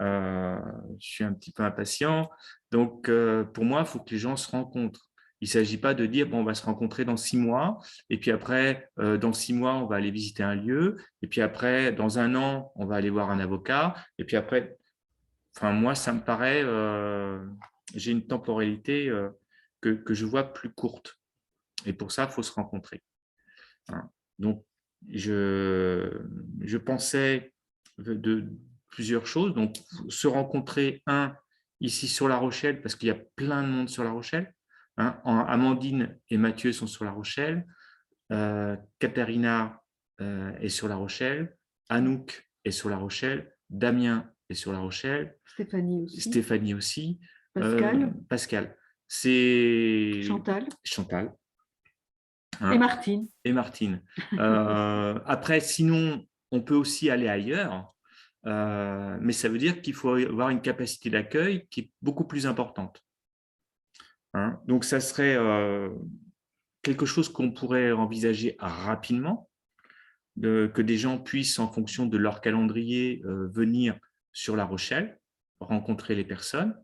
Je suis un petit peu impatient. Donc, pour moi, il faut que les gens se rencontrent. Il ne s'agit pas de dire, bon, on va se rencontrer dans 6 mois, et puis après, dans 6 mois, on va aller visiter un lieu, et puis après, dans 1 an, on va aller voir un avocat, et puis après, enfin, moi, ça me paraît, j'ai une temporalité que je vois plus courte. Et pour ça, il faut se rencontrer. Hein. Donc, je pensais de plusieurs choses. Donc, se rencontrer, ici sur La Rochelle, parce qu'il y a plein de monde sur La Rochelle. Hein. Amandine et Mathieu sont sur La Rochelle. Katharina est sur La Rochelle. Anouk est sur La Rochelle. Damien est sur La Rochelle. Stéphanie aussi. Pascal. C'est Chantal. Hein. Et Martine. Après, sinon, on peut aussi aller ailleurs, mais ça veut dire qu'il faut avoir une capacité d'accueil qui est beaucoup plus importante. Hein. Donc, ça serait quelque chose qu'on pourrait envisager rapidement, que des gens puissent, en fonction de leur calendrier, venir sur La Rochelle, rencontrer les personnes,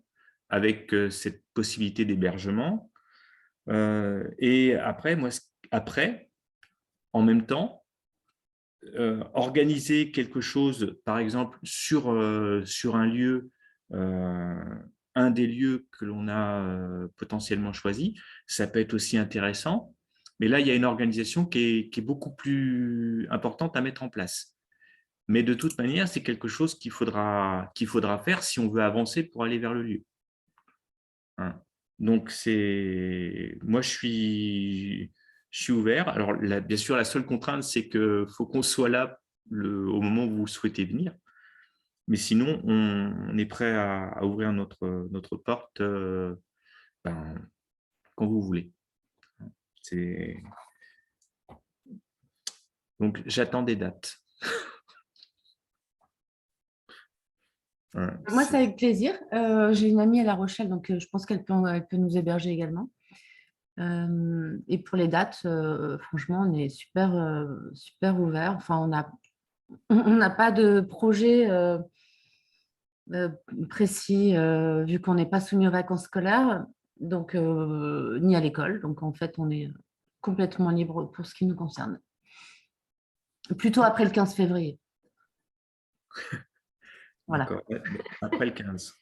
avec cette possibilité d'hébergement. Et après, en même temps, organiser quelque chose, par exemple, sur un lieu, un des lieux que l'on a potentiellement choisi, ça peut être aussi intéressant. Mais là, il y a une organisation qui est beaucoup plus importante à mettre en place. Mais de toute manière, c'est quelque chose qu'il faudra faire si on veut avancer pour aller vers le lieu. Hein. Donc, moi, je suis ouvert. Alors, bien sûr, la seule contrainte, c'est qu'il faut qu'on soit là au moment où vous souhaitez venir. Mais sinon, on est prêt à ouvrir notre porte quand vous voulez. Donc, j'attends des dates. Moi, c'est avec plaisir. J'ai une amie à La Rochelle, donc je pense qu'elle peut nous héberger également. Et pour les dates, franchement, on est super, super ouvert. Enfin, on n'a pas de projet précis, vu qu'on n'est pas soumis aux vacances scolaires, donc, ni à l'école. Donc, en fait, on est complètement libre pour ce qui nous concerne. Plutôt après le 15 février. Voilà. Après le 15.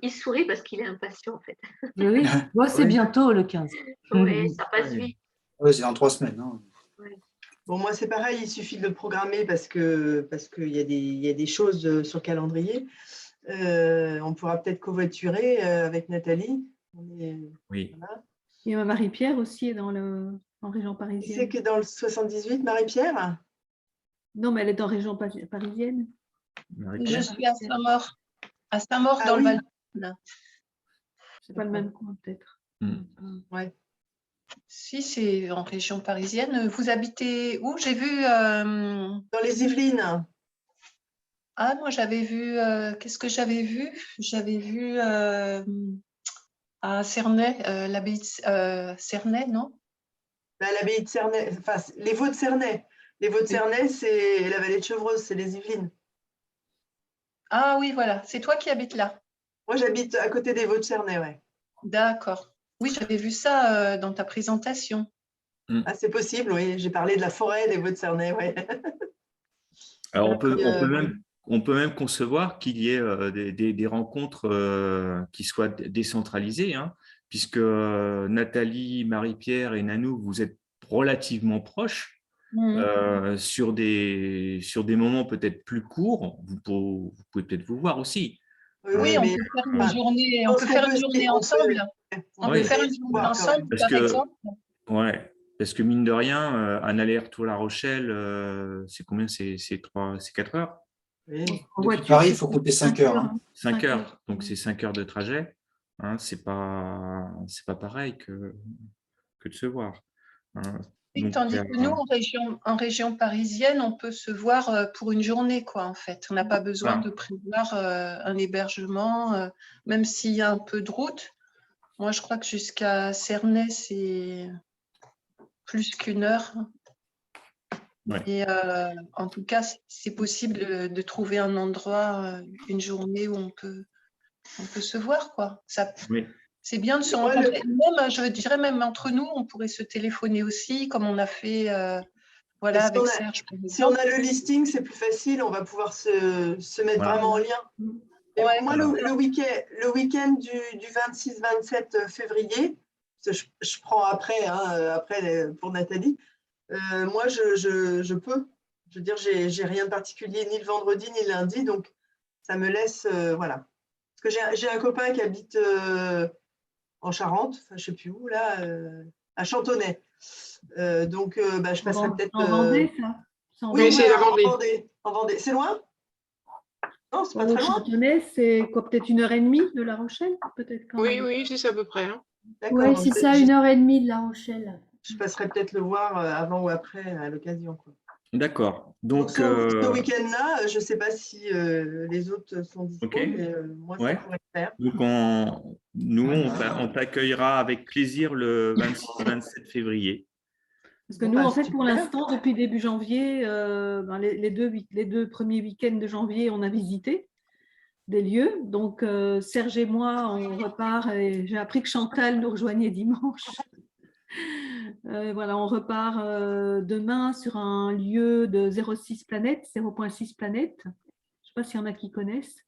Il sourit parce qu'il est impatient, en fait. Oui, moi, c'est bientôt le 15. Oui, ça passe vite. Oui, c'est dans 3 semaines. Hein. Ouais. Bon, moi, c'est pareil, il suffit de le programmer parce qu'il y a des choses sur le calendrier. On pourra peut-être covoiturer avec Nathalie. Oui. Voilà. Et Marie-Pierre aussi est en région parisienne. C'est que dans le 78, Marie-Pierre? Non, mais elle est en région parisienne. Je suis à Saint-Maur. À Saint-Maur, dans le Val-de-Marne. C'est pas le même coin, peut-être. Ouais. Si, c'est en région parisienne. Vous habitez où? J'ai vu… Dans les Yvelines. Ah, moi, j'avais vu… qu'est-ce que j'avais vu? J'avais vu à Cernay, l'abbaye de Cernay, non? L'abbaye de Cernay, enfin, les Vaux de Cernay. Les Vaux-de-Cernay, c'est la vallée de Chevreuse, c'est les Yvelines. Ah oui, voilà. C'est toi qui habites là. Moi, j'habite à côté des Vaux-de-Cernay, ouais. D'accord. Oui, j'avais vu ça dans ta présentation. Ah, c'est possible, oui. J'ai parlé de la forêt des Vaux-de-Cernay, ouais. Alors, Puis, on peut même concevoir qu'il y ait des rencontres qui soient décentralisées, hein, puisque Nathalie, Marie-Pierre et Nanou, vous êtes relativement proches. Sur des moments peut-être plus courts, vous pouvez peut-être vous voir aussi. Oui, on peut faire une journée, on peut faire une journée ensemble. On peut faire une journée ensemble, par exemple. Ouais, parce que mine de rien, un aller-retour La Rochelle, c'est combien? C'est 4 heures? Depuis Paris, il faut compter 5 heures. Hein. 5 heures, donc c'est 5 heures de trajet. Hein, c'est pas pareil que de se voir. Hein. Oui, tandis que nous, en région parisienne, on peut se voir pour une journée, quoi, en fait. On n'a pas besoin de prévoir un hébergement, même s'il y a un peu de route. Moi, je crois que jusqu'à Cernay, c'est plus qu'1 heure. Ouais. Et en tout cas, c'est possible de trouver un endroit, une journée où on peut se voir, quoi. Ça, oui. C'est bien de se rencontrer. Même, je dirais même entre nous, on pourrait se téléphoner aussi, comme on a fait voilà, avec Serge. Si on a le listing, c'est plus facile, on va pouvoir se mettre vraiment en lien. Et moi, le week-end du 26-27 février, je prends après, après pour Nathalie, moi, je peux. Je veux dire, j'ai rien de particulier ni le vendredi ni le lundi, donc ça me laisse, voilà. Parce que j'ai un copain qui habite en Charente, enfin, je ne sais plus où, là, à Chantonnay. Donc, je passerai peut-être… En Vendée, ça? Oui, c'est la Vendée. En Vendée. C'est loin? Non, c'est pas très loin. Chantonnay, c'est quoi, peut-être 1h30 de La Rochelle, peut-être quand même. Oui, c'est ça à peu près. Hein. Oui, c'est ça, 1h30 de La Rochelle. Je passerai peut-être le voir avant ou après à l'occasion. D'accord. Donc, ce week-end-là, je ne sais pas si les autres sont disponibles, mais moi, ça pourrait le faire. Donc, nous, on t'accueillera avec plaisir le 26-27 février. Parce que nous, en fait, pour l'instant, depuis début janvier, les deux premiers week-ends de janvier, on a visité des lieux. Donc, Serge et moi, on repart. Et j'ai appris que Chantal nous rejoignait dimanche. Voilà, on repart demain sur un lieu de 0,6 planète, 0,6 planète. Je ne sais pas s'il y en a qui connaissent.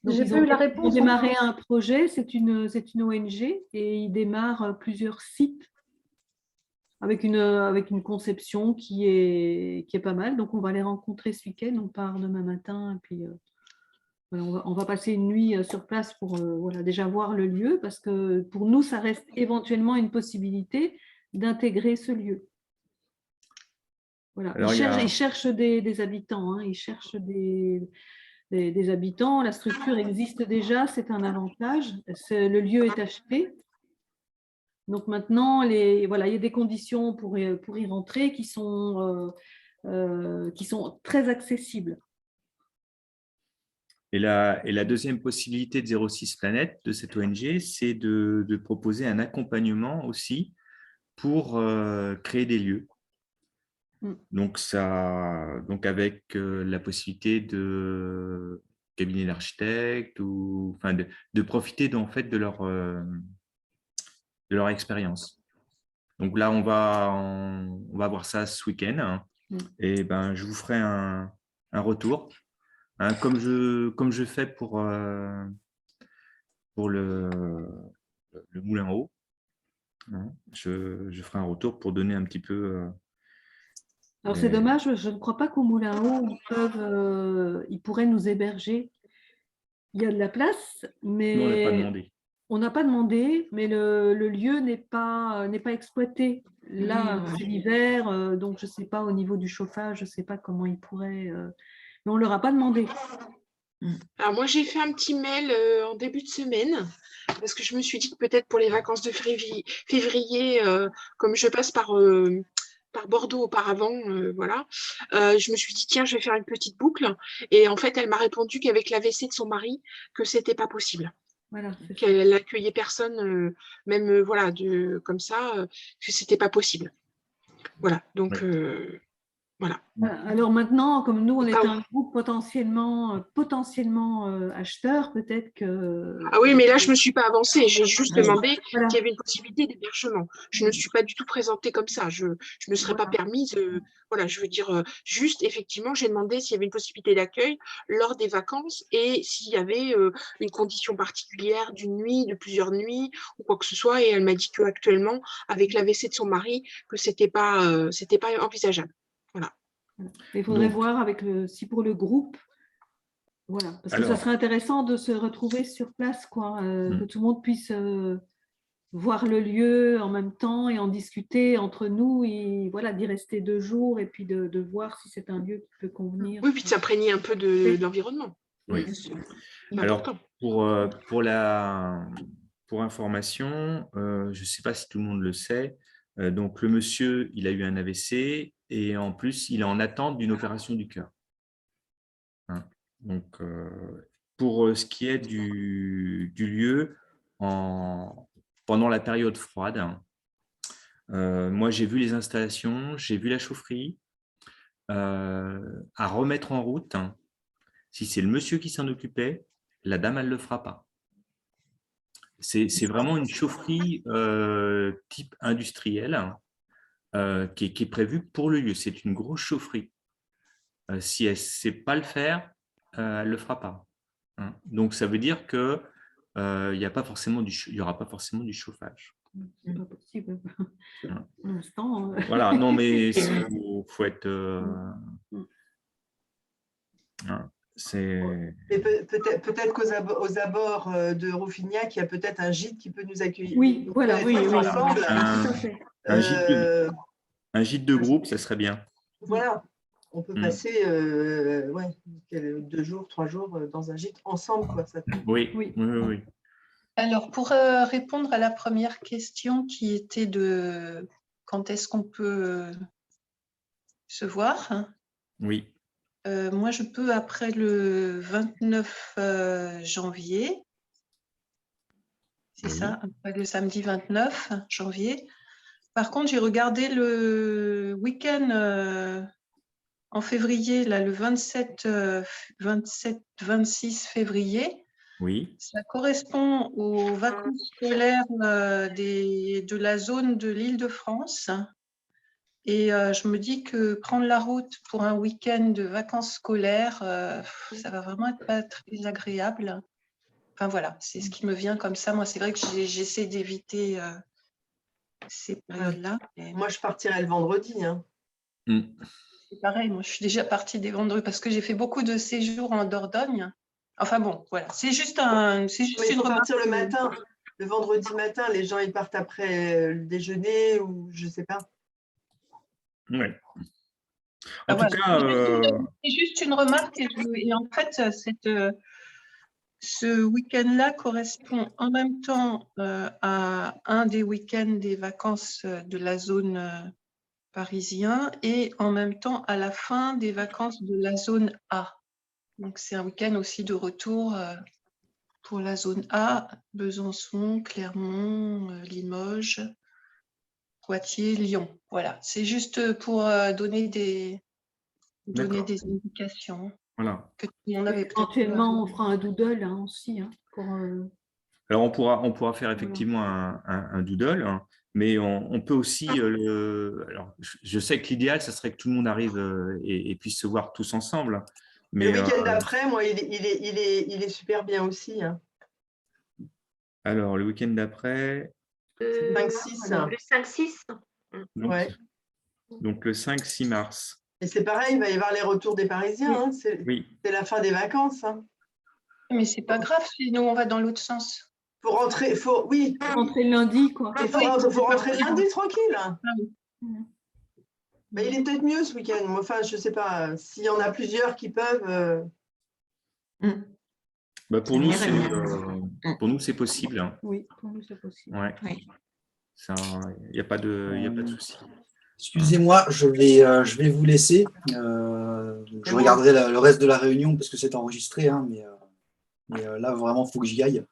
J'ai pas eu la réponse. Ils ont démarré un projet, c'est une ONG, et ils démarrent plusieurs sites avec une conception qui est pas mal. Donc, on va les rencontrer ce week-end. On part demain matin, et puis voilà, on va passer une nuit sur place pour voilà, déjà voir le lieu, parce que pour nous, ça reste éventuellement une possibilité d'intégrer ce lieu. Voilà. Alors, ils cherchent des habitants, hein. Ils cherchent des habitants. La structure existe déjà, c'est un avantage. Le lieu est acheté. Donc maintenant, voilà, il y a des conditions pour y rentrer qui sont très accessibles. Et la deuxième possibilité de 06 Planète, de cette ONG, c'est de proposer un accompagnement aussi pour créer des lieux. Donc, avec la possibilité de cabinet d'architecte, ou de profiter en fait de leur expérience. Donc là, on va voir ça ce week-end, hein, et je vous ferai un retour, hein, comme je fais pour le Moulin Haut. Hein, je ferai un retour pour donner un petit peu… Alors, c'est dommage, je ne crois pas qu'au Moulin Haut, ils pourraient nous héberger. Il y a de la place, mais… Non, on n'a pas demandé. On n'a pas demandé, mais le lieu n'est pas exploité. Là, c'est l'hiver, donc je ne sais pas au niveau du chauffage, je ne sais pas comment ils pourraient… mais on ne leur a pas demandé. Alors moi, j'ai fait un petit mail en début de semaine, parce que je me suis dit que peut-être pour les vacances de février, comme je passe par Bordeaux auparavant, voilà, je me suis dit, tiens, je vais faire une petite boucle. Et en fait, elle m'a répondu qu'avec l'AVC de son mari, que ce n'était pas possible. Voilà, qu'elle n'accueillait personne, même voilà, comme ça, que ce n'était pas possible. Voilà, donc Voilà. Alors maintenant, comme nous, on est Ah oui. un groupe potentiellement acheteur, peut-être que… Ah oui, mais là, je ne me suis pas avancée. J'ai juste Oui. demandé Voilà. s'il y avait une possibilité d'hébergement. Je ne me suis pas du tout présentée comme ça. Je ne me serais pas permise. Voilà, je veux dire, juste, effectivement, j'ai demandé s'il y avait une possibilité d'accueil lors des vacances et s'il y avait une condition particulière d'une nuit, de plusieurs nuits ou quoi que ce soit. Et elle m'a dit qu'actuellement, avec l'AVC de son mari, que c'était pas envisageable. Voilà. Il faudrait Donc, voir avec si pour le groupe, voilà, parce que ça alors, serait intéressant de se retrouver sur place, quoi, que tout le monde puisse voir le lieu en même temps et en discuter entre nous et voilà, d'y rester 2 jours et puis de voir si c'est un lieu qui peut convenir. Oui, puis de s'imprégner un peu de l'environnement. oui. Bien sûr. Alors, Important. pour information, je ne sais pas si tout le monde le sait, donc le monsieur, il a eu un AVC et en plus, il est en attente d'une opération du cœur. Hein. Donc, pour ce qui est du lieu, pendant la période froide, moi, j'ai vu les installations, j'ai vu la chaufferie, à remettre en route. Si c'est le monsieur qui s'en occupait, la dame, elle ne le fera pas. C'est vraiment une chaufferie type industriel qui est prévue pour le lieu. C'est une grosse chaufferie. Si elle ne sait pas le faire, elle ne le fera pas. Hein. Donc, ça veut dire qu'il n'y aura pas forcément du chauffage. C'est pas possible. Pour l'instant. Voilà, non, mais il faut être… hein. Peut-être qu'aux abords de Rouffignac, il y a peut-être un gîte qui peut nous accueillir. Oui, voilà, oui, ensemble. Un gîte de groupe, ça serait bien. Voilà, on peut passer 2 jours, 3 jours dans un gîte ensemble. Quoi, ça peut... Oui. Alors, pour répondre à la première question qui était de quand est-ce qu'on peut se voir? Oui. Moi, je peux après le 29 janvier. C'est ça, après le samedi 29 janvier. Par contre, j'ai regardé le week-end en février, là, le 27-26 février. Oui. Ça correspond aux vacances scolaires de la zone de l'Île-de-France. Et je me dis que prendre la route pour un week-end de vacances scolaires, ça va vraiment être pas très agréable. Enfin voilà, c'est ce qui me vient comme ça. Moi, c'est vrai que j'essaie d'éviter ces périodes-là. Moi, je partirai le vendredi. Hein. C'est pareil, moi, je suis déjà partie des vendredis parce que j'ai fait beaucoup de séjours en Dordogne. Enfin bon, voilà, c'est juste une faut partir le matin. Le vendredi matin, les gens ils partent après le déjeuner ou je ne sais pas. Oui. En tout cas, c'est juste une remarque et en fait, ce week-end-là correspond en même temps à un des week-ends des vacances de la zone parisien et en même temps à la fin des vacances de la zone A. Donc c'est un week-end aussi de retour pour la zone A, Besançon, Clermont, Limoges, Poitiers, Lyon. Voilà, c'est juste pour donner des indications. Voilà. Que tout le monde avait éventuellement, on fera un doodle aussi. Hein, Alors, on pourra faire effectivement un doodle, hein, mais on peut aussi… alors, je sais que l'idéal, ça serait que tout le monde arrive et puisse se voir tous ensemble. Mais, le week-end d'après, moi, il est super bien aussi. Hein. Alors, le week-end d'après… 5-6. Le 5-6. Donc, le 5-6 mars. Et c'est pareil, il va y avoir les retours des Parisiens. Hein. C'est la fin des vacances. Hein. Mais c'est pas grave si nous, on va dans l'autre sens. Faut rentrer, rentrer lundi, quoi. Il faut rentrer lundi tranquille. Mais il est peut-être mieux ce week-end. Enfin, je ne sais pas. S'il y en a plusieurs qui peuvent… Bah pour nous, c'est possible. Hein. Oui, pour nous, c'est possible. Ouais. Il n'y a pas de souci. Excusez-moi, je vais vous laisser. Je regarderai le reste de la réunion parce que c'est enregistré, hein, mais là, vraiment, il faut que j'y aille.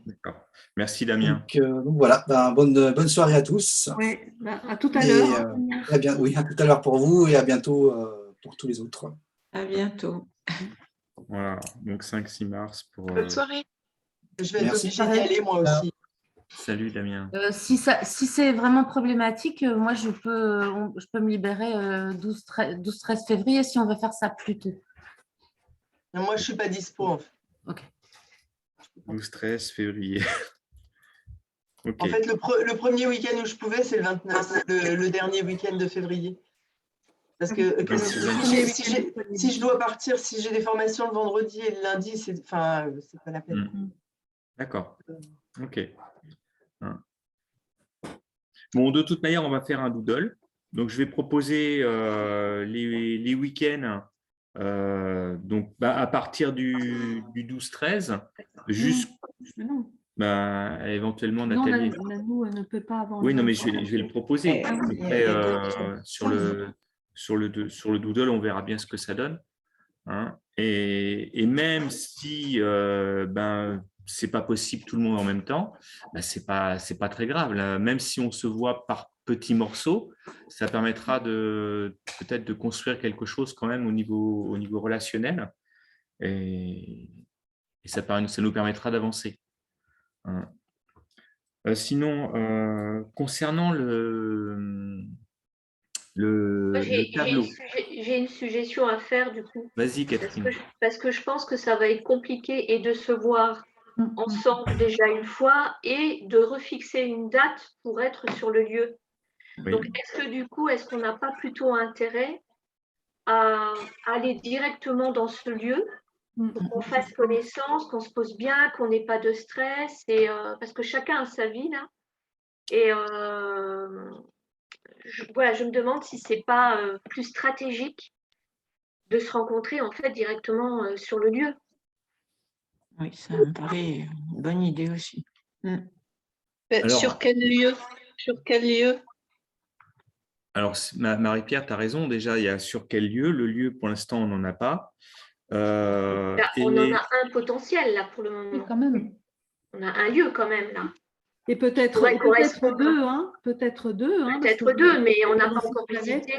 D'accord. Merci Damien. Donc voilà, bonne soirée à tous. Oui, à tout à Et, l'heure. oui, à tout à l'heure pour vous et à bientôt pour tous les autres. À bientôt. Voilà, donc 5-6 mars pour. Bonne soirée. Je vais être Merci. obligée d'y aller moi aussi. Salut Damien. Si c'est vraiment problématique, moi je peux me libérer 12-13 février si on veut faire ça plus tôt. Moi, je ne suis pas dispo. En fait, Ok. 12-13 février. Ok. en fait le premier week-end où je pouvais, c'est le 29, le dernier week-end de février. Parce que si je dois partir, si j'ai des formations le vendredi et le lundi, c'est pas la peine. D'accord. Ok. Bon, de toute manière, on va faire un doodle. Donc, je vais proposer les week-ends donc, à partir du 12-13 éventuellement Non, Nathalie. nous, elle ne peut pas avant. Oui, non, mais je vais le proposer. Après, sur le doodle, on verra bien ce que ça donne. Hein. Et même si c'est pas possible tout le monde en même temps, c'est pas très grave. Là. Même si on se voit par petits morceaux, ça permettra peut-être de construire quelque chose quand même au niveau relationnel. Et ça nous permettra d'avancer. Hein. Sinon, concernant le tableau. J'ai une suggestion à faire du coup. Vas-y, Catherine. Parce que je pense que ça va être compliqué et de se voir ensemble déjà une fois et de refixer une date pour être sur le lieu. Oui. Donc, est-ce qu'on n'a pas plutôt intérêt à aller directement dans ce lieu pour qu'on fasse connaissance, qu'on se pose bien, qu'on n'ait pas de stress parce que chacun a sa vie là. Et je me demande si c'est pas plus stratégique de se rencontrer en fait directement sur le lieu. Oui, ça me paraît une bonne idée aussi. Alors, sur quel lieu? Alors, Marie-Pierre, tu as raison. Déjà, il y a sur quel lieu. Le lieu, pour l'instant, on n'en a pas. On en a un potentiel là pour le moment. Oui, quand même. On a un lieu quand même là. Et peut-être deux, hein. Peut-être deux. Hein, peut-être deux, mais on n'a pas encore visité.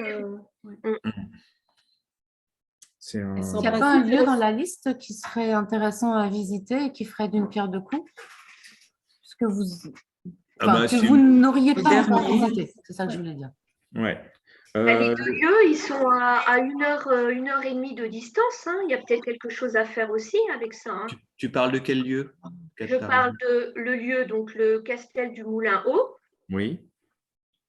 Il n'y a pas un lieu dans la liste qui serait intéressant à visiter et qui ferait d'une pierre deux coups? Que vous n'auriez pas encore visité, c'est ça que je voulais dire. Ouais. Les deux lieux, ils sont à 1h30 de distance. Hein. Il y a peut-être quelque chose à faire aussi avec ça. Hein. Tu parles de quel lieu? Je parle de le lieu, donc le Castel du Moulin-Haut. Oui.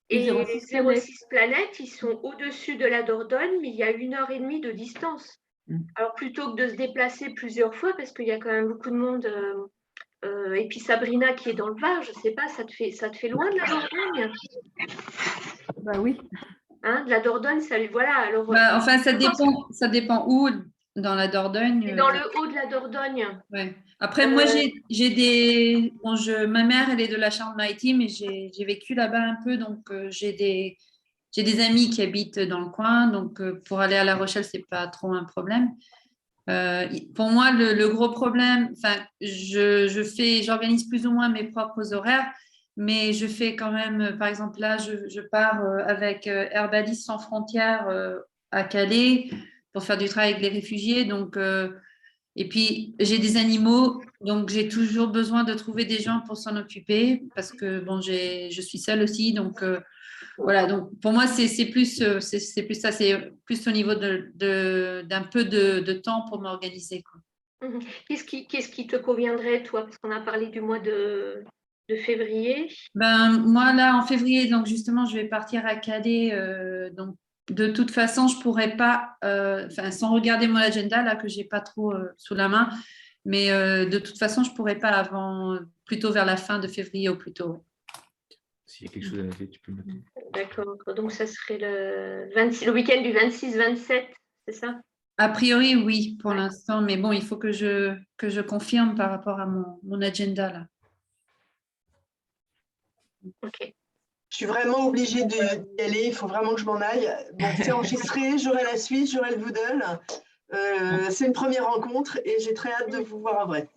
Et les 06 planètes, ils sont au-dessus de la Dordogne, mais il y a 1h30 de distance. Alors, plutôt que de se déplacer plusieurs fois, parce qu'il y a quand même beaucoup de monde, et puis Sabrina qui est dans le Var, je ne sais pas, ça te fait loin de la Dordogne? Bah oui. Hein, de la Dordogne, ça lui... Voilà. Alors, enfin, ça dépend où dans la Dordogne. Dans le haut de la Dordogne. Ouais. Après, moi, j'ai des... Bon, ma mère, elle est de la Charente-Maritime et j'ai vécu là-bas un peu, donc j'ai des amis qui habitent dans le coin, donc pour aller à La Rochelle, c'est pas trop un problème. Pour moi, le gros problème, enfin, j'organise plus ou moins mes propres horaires, mais je fais quand même, par exemple, là, je pars avec Herbalistes sans frontières à Calais pour faire du travail avec les réfugiés. Donc, et puis, j'ai des animaux, donc j'ai toujours besoin de trouver des gens pour s'en occuper parce que bon, je suis seule aussi. Donc, voilà. Donc, pour moi, c'est plus ça, c'est plus au niveau d'un peu de temps pour m'organiser. Qu'est-ce qui te conviendrait, toi? Parce qu'on a parlé du mois de février. Moi, là, en février, donc justement, je vais partir à Calais. Donc, de toute façon, je ne pourrais pas, sans regarder mon agenda, là, que je n'ai pas trop sous la main, mais de toute façon, je ne pourrais pas avant, plutôt vers la fin de février au plus tôt. S'il y a quelque chose à noter, tu peux noter. D'accord. Donc, ça serait le week-end du 26-27, c'est ça? A priori, oui, pour l'instant, mais bon, il faut que je confirme par rapport à mon agenda, là. Ok. Je suis vraiment obligée d'y aller, il faut vraiment que je m'en aille. Bon, c'est enregistré, j'aurai la suite, j'aurai le doodle. C'est une première rencontre et j'ai très hâte de vous voir en vrai.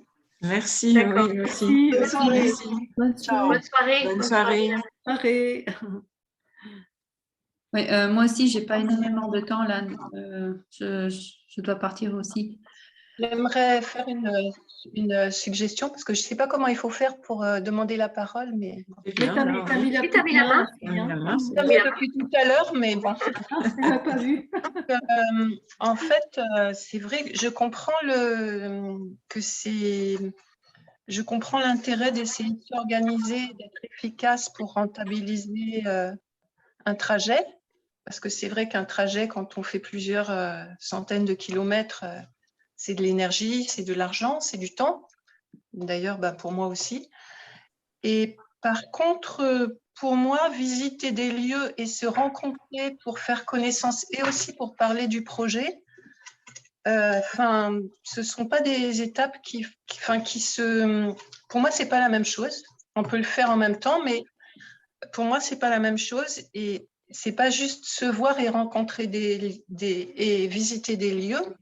Merci, D'accord. oui, merci. Bonne soirée. Merci. Bonne Ciao. Bonne soirée. Bonne soirée. Soirée. Oui, moi aussi, j'ai pas énormément de temps là. Je dois partir aussi. J'aimerais faire une suggestion parce que je ne sais pas comment il faut faire pour demander la parole, mais Mais t'as mis la Et t'as mis petite la main, main? c'est bien. je l'ai depuis tout à l'heure, mais bon. Je n'avais pas vu. En fait, c'est vrai que je comprends je comprends l'intérêt d'essayer de s'organiser, d'être efficace pour rentabiliser un trajet, parce que c'est vrai qu'un trajet, quand on fait plusieurs centaines de kilomètres, c'est de l'énergie, c'est de l'argent, c'est du temps. D'ailleurs, pour moi aussi. Et par contre, pour moi, visiter des lieux et se rencontrer pour faire connaissance et aussi pour parler du projet, ce ne sont pas des étapes pour moi, ce n'est pas la même chose. On peut le faire en même temps, mais pour moi, ce n'est pas la même chose. Et ce n'est pas juste se voir et rencontrer et visiter des lieux.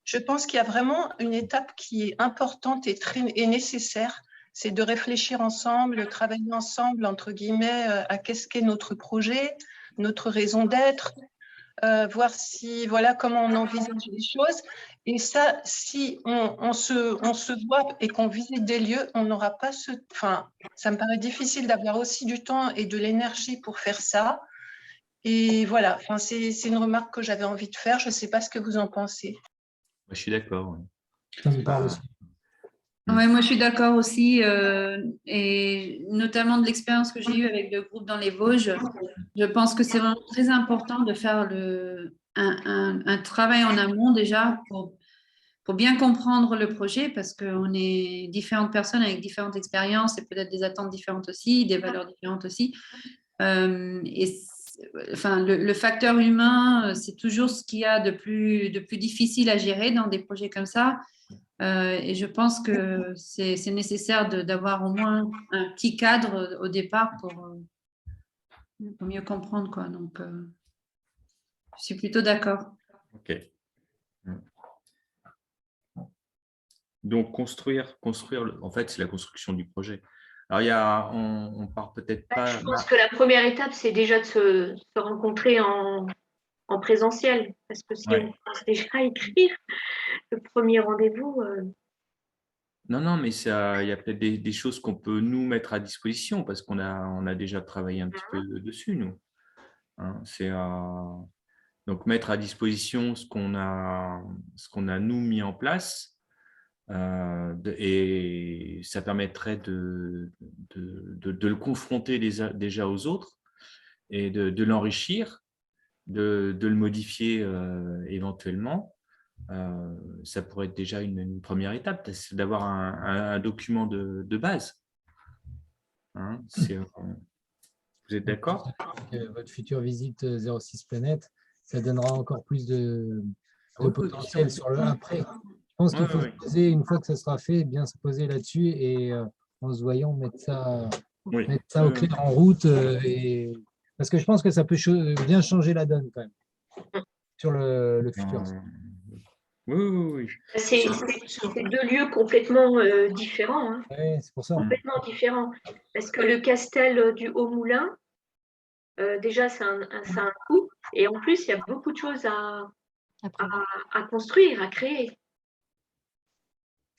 Je pense qu'il y a vraiment une étape qui est importante et nécessaire, c'est de réfléchir ensemble, de travailler ensemble, entre guillemets, à qu'est-ce qu'est notre projet, notre raison d'être, voir comment on envisage les choses. Et ça, si on se voit et qu'on visite des lieux, on n'aura pas ça me paraît difficile d'avoir aussi du temps et de l'énergie pour faire ça. Et voilà, c'est une remarque que j'avais envie de faire. Je ne sais pas ce que vous en pensez. Je suis d'accord. Ça me parle aussi. Ouais, moi, je suis d'accord aussi, et notamment de l'expérience que j'ai eue avec le groupe dans les Vosges. Je pense que c'est vraiment très important de faire un travail en amont déjà pour bien comprendre le projet, parce qu'on est différentes personnes avec différentes expériences et peut-être des attentes différentes aussi, des valeurs différentes aussi. Le facteur humain, c'est toujours ce qu'il y a de plus difficile à gérer dans des projets comme ça. Et je pense que c'est nécessaire d'avoir au moins un petit cadre au départ pour mieux comprendre, quoi. Donc, je suis plutôt d'accord. Ok. Donc, construire en fait, c'est la construction du projet. Alors, on part peut-être pas… Je pense que la première étape, c'est déjà de se rencontrer en présentiel, parce que si on pense déjà à écrire le premier rendez-vous… Non, mais il y a peut-être des choses qu'on peut nous mettre à disposition parce qu'on a déjà travaillé un petit peu dessus, nous. Hein, donc, mettre à disposition ce qu'on a nous mis en place, et ça permettrait de le confronter déjà aux autres et de l'enrichir, de le modifier éventuellement. Ça pourrait être déjà une première étape, c'est d'avoir un document de base. Hein, vous êtes d'accord? Votre future visite 06 Planète, ça donnera encore plus de potentiel sur le après. Je pense qu'il faut se poser, une fois que ça sera fait, bien se poser là-dessus et en se voyant mettre ça au clair en route. Parce que je pense que ça peut bien changer la donne quand même sur le futur. Oui. C'est deux lieux complètement différents. Hein. Oui, c'est pour ça. Complètement différents. Parce que le castel du Haut-Moulin, déjà, c'est un coût. Et en plus, il y a beaucoup de choses à construire, à créer.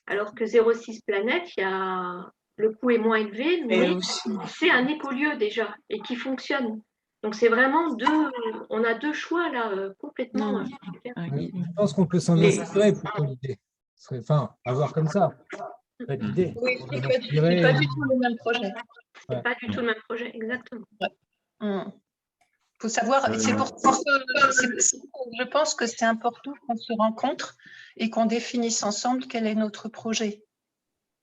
Alors que 06 Planète, le coût est moins élevé, mais c'est un écolieu déjà et qui fonctionne. Donc, c'est vraiment on a deux choix là complètement différents. Je pense qu'on peut s'en inspirer plutôt l'idée. Enfin, avoir comme ça. L'idée. Oui, c'est pas du tout le même projet. C'est pas du tout le même projet, exactement. Faut savoir, c'est pour ça que je pense que c'est important qu'on se rencontre et qu'on définisse ensemble quel est notre projet.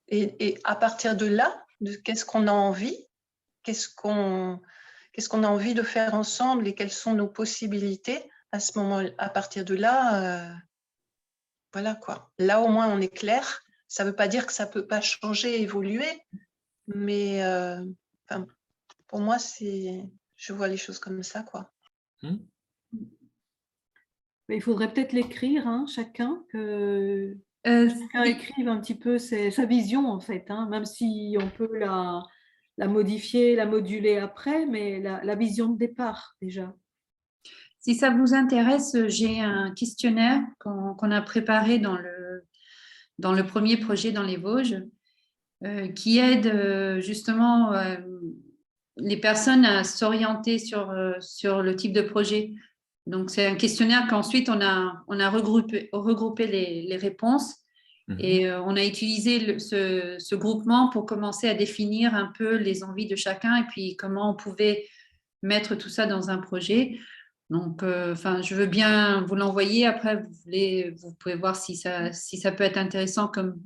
Et à partir de là, qu'est-ce qu'on a envie, qu'est-ce qu'on a envie de faire ensemble et quelles sont nos possibilités, à ce moment, à partir de là, voilà quoi. Là au moins on est clair. Ça ne veut pas dire que ça ne peut pas changer, évoluer, mais pour moi, je vois les choses comme ça, quoi. Mais il faudrait peut-être l'écrire, hein, chacun, que Chacun écrive un petit peu sa vision, en fait, hein, même si on peut la modifier, la moduler après, mais la vision de départ, déjà. Si ça vous intéresse, j'ai un questionnaire qu'on a préparé dans le premier projet dans les Vosges, qui aide justement les personnes à s'orienter sur le type de projet. Donc, c'est un questionnaire qu'ensuite on a regroupé les réponses et on a utilisé ce groupement pour commencer à définir un peu les envies de chacun et puis comment on pouvait mettre tout ça dans un projet. Donc, je veux bien vous l'envoyer. Après, vous pouvez voir si ça peut être intéressant comme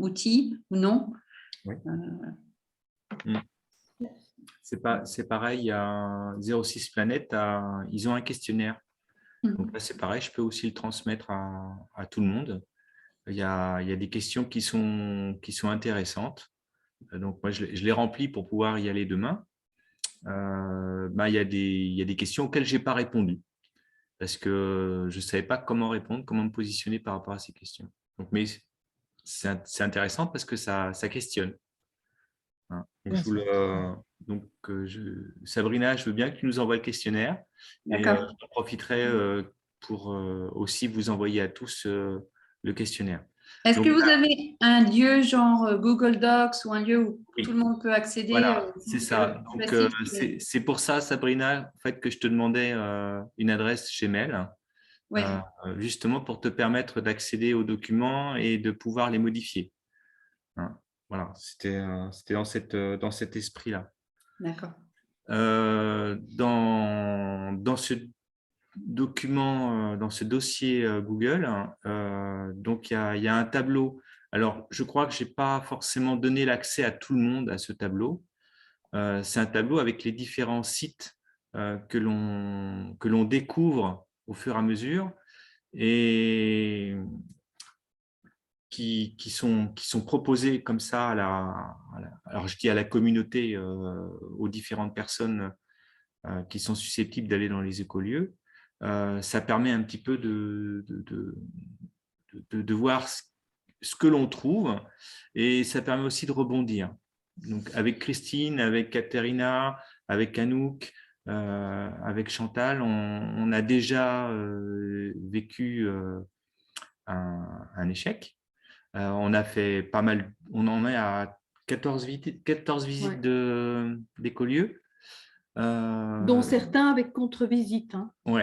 outil ou non. Oui. C'est pareil, il y a 06 Planète, ils ont un questionnaire. Donc là, c'est pareil, je peux aussi le transmettre à tout le monde. Il y a des questions qui sont intéressantes. Donc moi, je les remplis pour pouvoir y aller demain. Il y a des questions auxquelles je n'ai pas répondu parce que je ne savais pas comment répondre, comment me positionner par rapport à ces questions. Donc, mais c'est intéressant parce que ça questionne. Hein. Donc, Sabrina, je veux bien que tu nous envoies le questionnaire. Et j'en profiterai pour aussi vous envoyer à tous le questionnaire. Est-ce que vous avez un lieu genre Google Docs ou un lieu où tout le monde peut accéder? Voilà, c'est ça. Donc, c'est pour ça, Sabrina, en fait, que je te demandais une adresse Gmail, justement pour te permettre d'accéder aux documents et de pouvoir les modifier. Hein. Voilà, c'était dans cet esprit-là. D'accord. Dans ce document, dans ce dossier Google, donc il y a un tableau. Alors, je crois que je n'ai pas forcément donné l'accès à tout le monde à ce tableau. C'est un tableau avec les différents sites que l'on découvre au fur et à mesure et qui sont proposés comme ça alors je dis à la communauté, aux différentes personnes qui sont susceptibles d'aller dans les écolieux. Ça permet un petit peu de voir ce que l'on trouve et ça permet aussi de rebondir. Donc avec Christine, avec Katerina, avec Anouk, avec Chantal, on a déjà vécu un échec. On a fait pas mal, on en est à 14 visites d'écolieux. Dont certains avec contre-visite. Hein. Oui,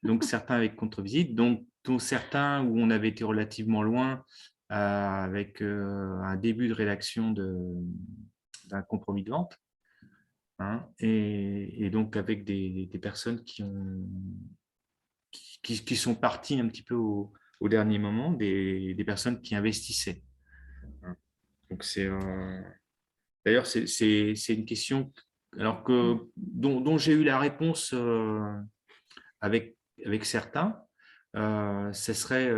donc certains avec contre-visite, dont certains où on avait été relativement loin avec un début de rédaction d'un compromis de vente. Hein, et donc avec des personnes qui sont parties un petit peu au dernier moment, des personnes qui investissaient. Hein. Donc d'ailleurs, c'est une question alors dont j'ai eu la réponse avec certains, ce serait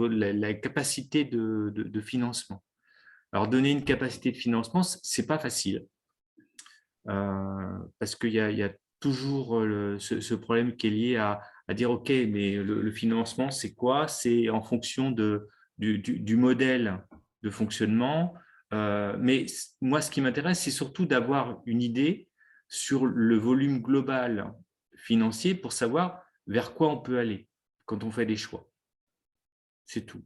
la capacité de financement. Alors, donner une capacité de financement, ce n'est pas facile parce qu'il y a toujours ce problème qui est lié à dire, OK, mais le financement, c'est quoi? C'est en fonction du modèle de fonctionnement. Mais moi, ce qui m'intéresse, c'est surtout d'avoir une idée sur le volume global financier pour savoir vers quoi on peut aller quand on fait des choix. C'est tout.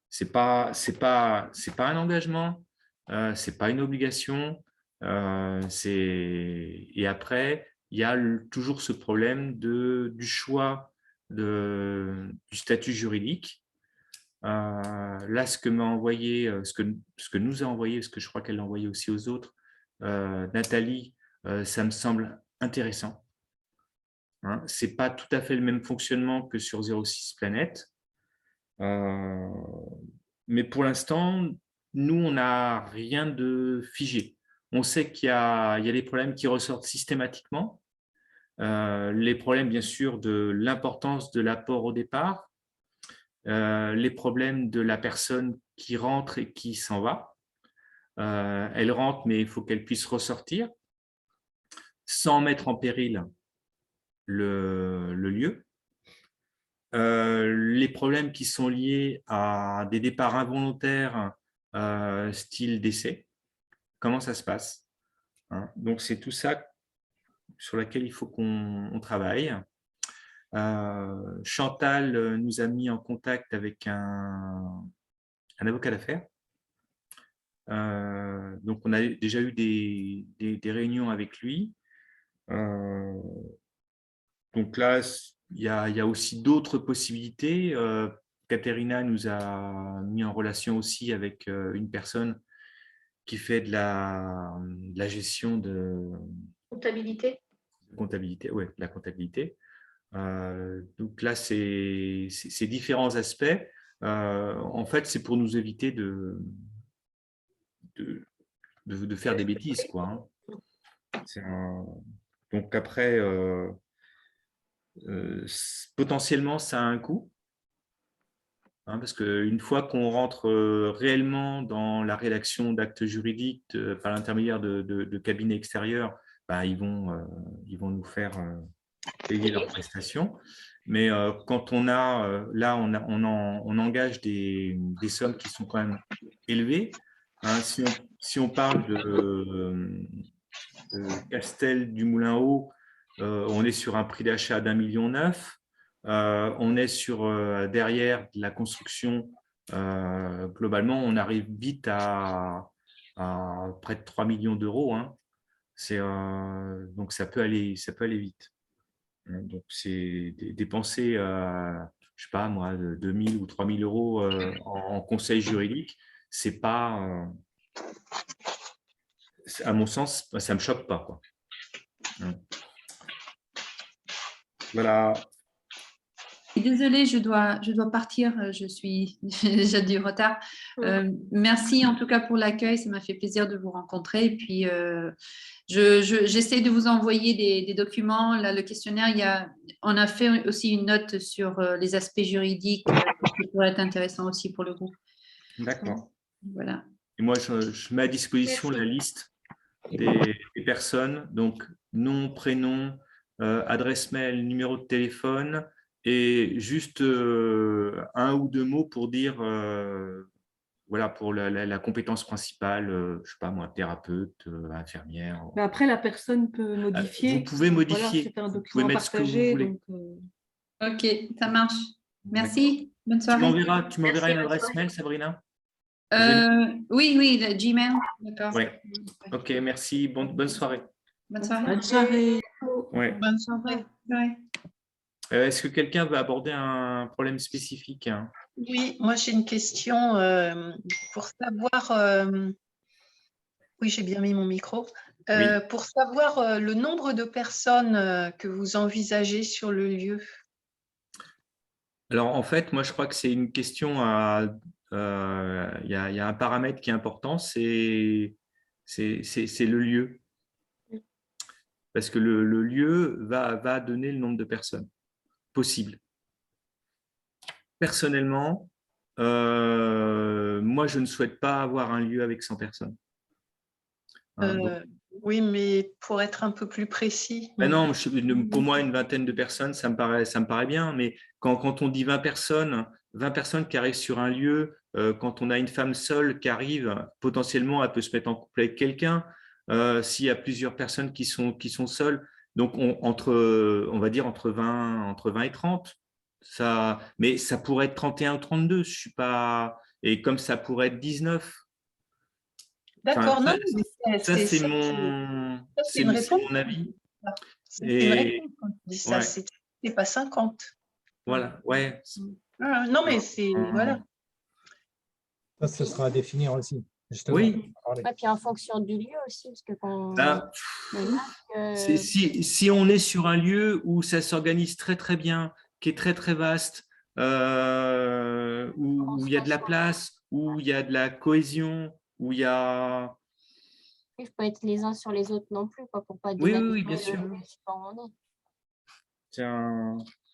C'est pas un engagement, c'est pas une obligation. Et après, il y a toujours ce problème du choix du statut juridique. Là, ce que m'a envoyé, ce que nous a envoyé, ce que je crois qu'elle a envoyé aussi aux autres, Nathalie, ça me semble intéressant. Hein, ce n'est pas tout à fait le même fonctionnement que sur 06 Planète. Mais pour l'instant, nous, on n'a rien de figé. On sait qu'il y a des problèmes qui ressortent systématiquement. Les problèmes, bien sûr, de l'importance de l'apport au départ, les problèmes de la personne qui rentre et qui s'en va. Elle rentre, mais il faut qu'elle puisse ressortir sans mettre en péril le lieu. les problèmes qui sont liés à des départs involontaires, style décès, comment ça se passe, hein. Donc, c'est tout ça sur lequel il faut qu'on travaille. Chantal nous a mis en contact avec un avocat d'affaires. Donc, on a déjà eu des réunions avec lui. Donc là, il y a aussi d'autres possibilités. Katerina nous a mis en relation aussi avec une personne qui fait de la gestion de Comptabilité. ouais, de la comptabilité. Donc là, c'est différents aspects. En fait, c'est pour nous éviter de faire des bêtises, quoi, hein. Donc après, potentiellement, ça a un coût, hein, parce qu'une fois qu'on rentre réellement dans la rédaction d'actes juridiques par l'intermédiaire de cabinets extérieurs, bah, ils vont nous faire payer leurs prestations. Mais quand on a, là, on engage des sommes qui sont quand même élevées, hein. Si on parle de Castel du Moulin-Haut, on est sur un prix d'achat d'1,9 million. On est sur derrière de la construction. Globalement, on arrive vite à près de 3 millions d'euros, hein. Donc ça peut aller vite. Donc c'est dépenser, je sais pas moi, 2 000 ou 3 000 euros en conseil juridique, c'est pas, à mon sens, ça me choque pas, quoi. Voilà. Désolée, je dois partir, je suis déjà du retard. Merci en tout cas pour l'accueil, ça m'a fait plaisir de vous rencontrer. Et puis, j'essaie de vous envoyer des documents. Là, le questionnaire, on a fait aussi une note sur les aspects juridiques qui pourraient être intéressants aussi pour le groupe. D'accord. Voilà. Et moi, je mets à disposition la liste des personnes, donc nom, prénom, adresse mail, numéro de téléphone, et juste un ou deux mots pour dire, voilà, pour la compétence principale, je ne sais pas moi, thérapeute, infirmière. Mais après, la personne peut modifier. Vous pouvez modifier. Voilà, c'est un vous document pouvez mettre partagé. ce que vous voulez. Donc, Ok, ça marche. Merci. Bonne soirée. Tu m'enverras une adresse mail, Sabrina? Oui, le Gmail. D'accord. Ouais. Ok, merci. Bonne soirée. Bonne soirée. Bonne soirée. Ouais. Bonne soirée. Est-ce que quelqu'un veut aborder un problème spécifique? Oui, moi j'ai une question pour savoir. Oui, j'ai bien mis mon micro. Oui. Pour savoir le nombre de personnes que vous envisagez sur le lieu. Alors en fait, moi je crois que c'est une question à. Il y a un paramètre qui est important, c'est le lieu. Parce que le lieu va donner le nombre de personnes possibles. Personnellement, moi, je ne souhaite pas avoir un lieu avec 100 personnes. Oui, mais pour être un peu plus précis. Ben non, pour moi, une vingtaine de personnes, ça me paraît bien. Mais quand on dit 20 personnes qui arrivent sur un lieu, quand on a une femme seule qui arrive, potentiellement, elle peut se mettre en couple avec quelqu'un. S'il y a plusieurs personnes qui sont seules, donc on va dire entre 20 et 30. Mais ça pourrait être 31 ou 32. Je suis pas, et comme ça pourrait être 19. D'accord, enfin, non, ça c'est mon avis. C'est une réponse quand tu dis ça, c'est pas 50. Voilà, ouais. Non, mais c'est, voilà. Ça, ce sera à définir aussi. Justement. Oui. Et puis en fonction du lieu aussi, parce que quand si on est sur un lieu où ça s'organise très très bien, qui est très très vaste, où il y a de la place, où il y a de la cohésion, où il y a... Il ne faut pas être les uns sur les autres non plus, quoi, pour pas Oui, bien sûr.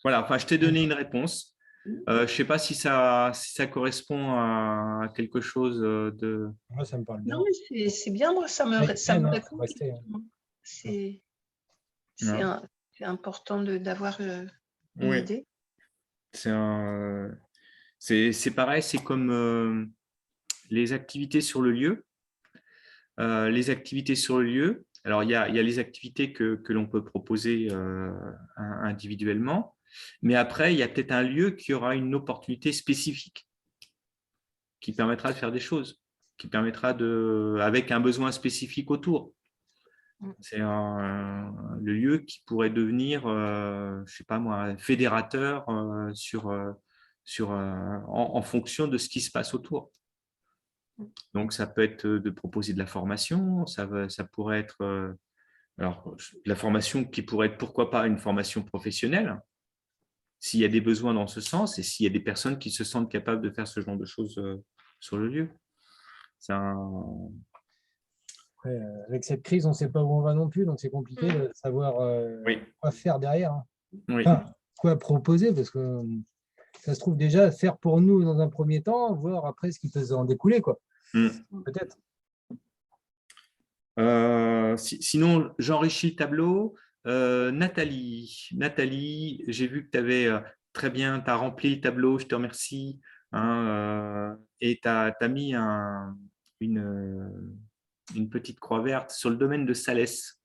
Voilà, enfin, je t'ai donné une réponse. Je ne sais pas si ça correspond à quelque chose de... Moi, ça me parle bien. Non, mais c'est bien, moi, ça me répond. C'est important d'avoir une idée. C'est pareil, c'est comme les activités sur le lieu. Les activités sur le lieu, alors il y a les activités que l'on peut proposer individuellement, mais après, il y a peut-être un lieu qui aura une opportunité spécifique qui permettra de faire des choses, qui permettra avec un besoin spécifique autour. C'est le lieu qui pourrait devenir, je ne sais pas moi, fédérateur en fonction de ce qui se passe autour. Donc, ça peut être de proposer de la formation, ça pourrait être alors, la formation qui pourrait être, pourquoi pas, une formation professionnelle, s'il y a des besoins dans ce sens et s'il y a des personnes qui se sentent capables de faire ce genre de choses sur le lieu. Après, avec cette crise, on ne sait pas où on va non plus, donc c'est compliqué de savoir quoi faire derrière. Hein. Oui. Enfin, quoi proposer, parce que ça se trouve déjà faire pour nous dans un premier temps, voir après ce qui peut en découler, quoi. Peut-être. Sinon, j'enrichis le tableau. Nathalie, j'ai vu que tu avais très bien, tu as rempli le tableau, je te remercie. Hein, et tu as mis une petite croix verte sur le domaine de Salès.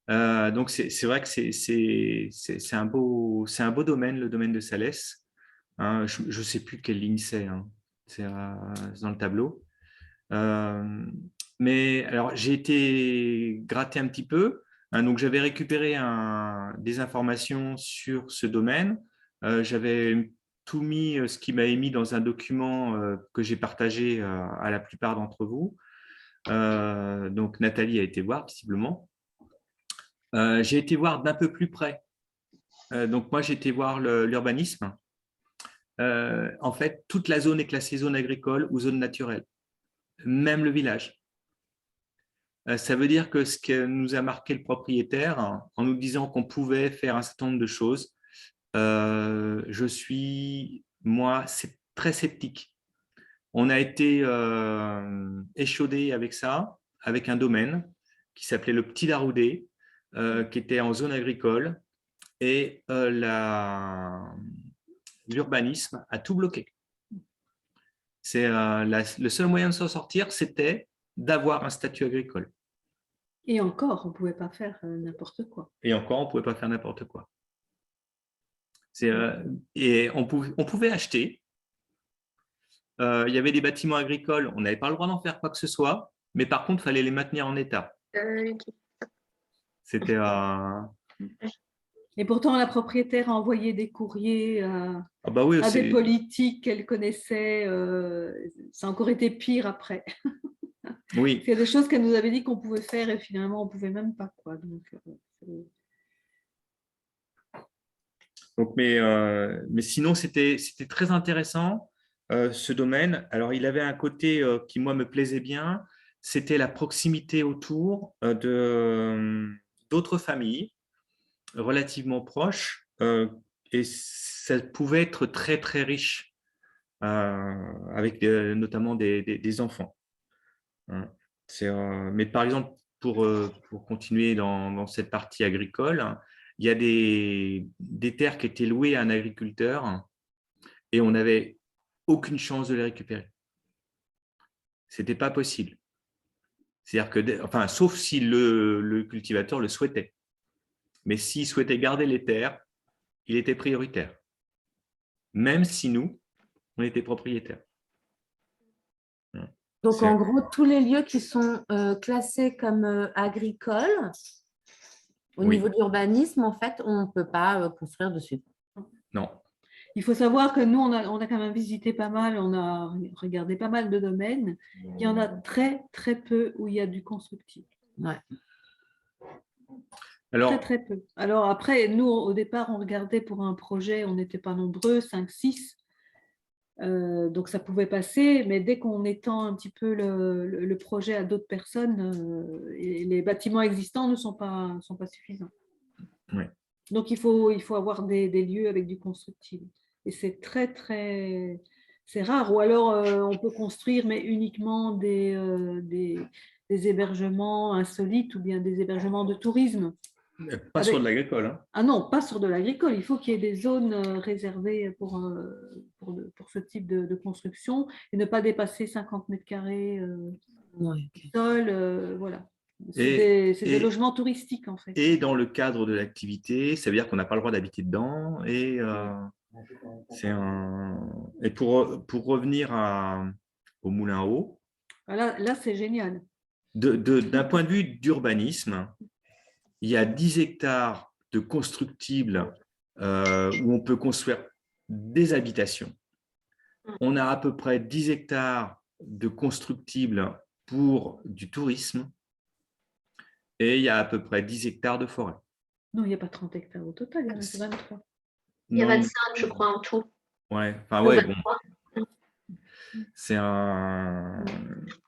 Donc, c'est vrai que c'est un beau domaine, le domaine de Salès. Hein, je ne sais plus quelle ligne c'est. Hein. C'est dans le tableau. Mais alors, j'ai été gratter un petit peu. Hein, donc, j'avais récupéré des informations sur ce domaine. J'avais tout mis, ce qui m'avait mis dans un document que j'ai partagé à la plupart d'entre vous. Donc, Nathalie a été voir, visiblement. J'ai été voir d'un peu plus près. Donc, moi, j'ai été voir l'urbanisme. En fait, toute la zone est classée zone agricole ou zone naturelle, même le village. Ça veut dire que ce que nous a marqué le propriétaire, hein, en nous disant qu'on pouvait faire un certain nombre de choses, je suis, moi, c'est très sceptique. On a été échaudé avec ça, avec un domaine qui s'appelait le Petit Laroudé, qui était en zone agricole, et l'urbanisme a tout bloqué. C'est le seul moyen de s'en sortir, c'était d'avoir un statut agricole. Et encore, on ne pouvait pas faire n'importe quoi. Et encore, on ne pouvait pas faire n'importe quoi. Et on pouvait acheter. Il y avait des bâtiments agricoles, on n'avait pas le droit d'en faire quoi que ce soit, mais par contre, il fallait les maintenir en état. C'était... Et pourtant, la propriétaire a envoyé des courriers à des politiques qu'elle connaissait. Ça a encore été pire après. Oui. Il y a des choses qu'elle nous avait dit qu'on pouvait faire et finalement, on ne pouvait même pas. Quoi. Donc, mais sinon, c'était très intéressant, ce domaine. Alors, il avait un côté qui, moi, me plaisait bien. C'était la proximité autour d'autres familles relativement proches. Et ça pouvait être très, très riche, avec notamment des enfants. Mais par exemple, pour continuer dans cette partie agricole, il y a des terres qui étaient louées à un agriculteur et on n'avait aucune chance de les récupérer. Ce n'était pas possible. C'est-à-dire que, sauf si le cultivateur le souhaitait. Mais s'il souhaitait garder les terres, il était prioritaire. Même si nous, on était propriétaires. Donc, en gros, tous les lieux qui sont classés comme agricoles, au niveau de l'urbanisme, en fait, on ne peut pas construire dessus. Non. Il faut savoir que nous, on a quand même visité pas mal, on a regardé pas mal de domaines. Il y en a très, très peu où il y a du constructif. Ouais. Alors, très, très peu. Alors après, nous, au départ, on regardait pour un projet, on n'était pas nombreux, 5, 6. Donc ça pouvait passer, mais dès qu'on étend un petit peu le projet à d'autres personnes, les bâtiments existants ne sont pas suffisants. Oui. Donc il faut avoir des lieux avec du constructible. Et c'est très, très... C'est rare. Ou alors on peut construire, mais uniquement des hébergements insolites ou bien des hébergements de tourisme. Pas sur de l'agricole. Hein. Ah non, pas sur de l'agricole. Il faut qu'il y ait des zones réservées pour ce type de construction et ne pas dépasser 50 mètres carrés sol. Voilà. C'est des logements touristiques, en fait. Et dans le cadre de l'activité, ça veut dire qu'on n'a pas le droit d'habiter dedans. Et, et pour revenir au Moulin à eau, Là c'est génial. D'un point de vue d'urbanisme, il y a 10 hectares de constructibles où on peut construire des habitations. On a à peu près 10 hectares de constructibles pour du tourisme et il y a à peu près 10 hectares de forêt. Non, il n'y a pas 30 hectares au total, il y en a 23. Il y a 25, je crois, en tout. Ouais, enfin, ouais, bon. C'est un.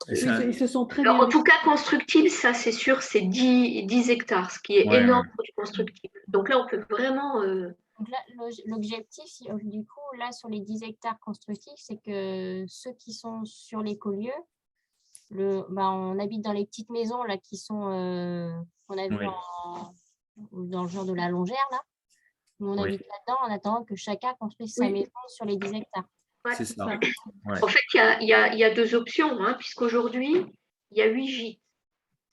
Ils se sont très Alors, bien. en tout cas, constructible, ça c'est sûr, c'est 10 hectares, ce qui est énorme pour du constructible. Donc là, on peut vraiment. Donc là, l'objectif, du coup, là, sur les 10 hectares constructifs, c'est que ceux qui sont sur l'écolieu, on habite dans les petites maisons là, qui sont, qu'on a vu dans le genre de la Longère, là. On habite là-dedans en attendant que chacun construise sa maison sur les 10 hectares. Ouais, c'est ça. En fait, il y a deux options, hein, puisqu'aujourd'hui, il y a 8 gîtes.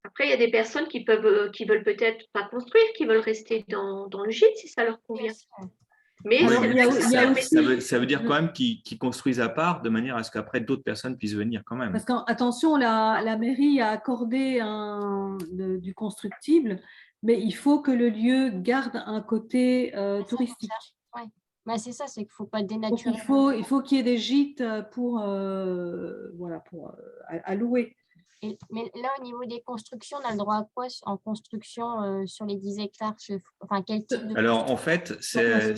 Après, il y a des personnes qui veulent peut-être pas construire, qui veulent rester dans le gîte si ça leur convient. Mais ça veut dire quand même qu'ils construisent à part de manière à ce qu'après d'autres personnes puissent venir quand même. Parce qu'attention, la mairie a accordé du constructible, mais il faut que le lieu garde un côté touristique. Oui, bah, c'est ça, c'est qu'il ne faut pas dénaturer. Il faut qu'il y ait des gîtes pour à louer. Mais là, au niveau des constructions, on a le droit à quoi en construction sur les 10 hectares? Enfin, quel type de Alors, en fait, c'est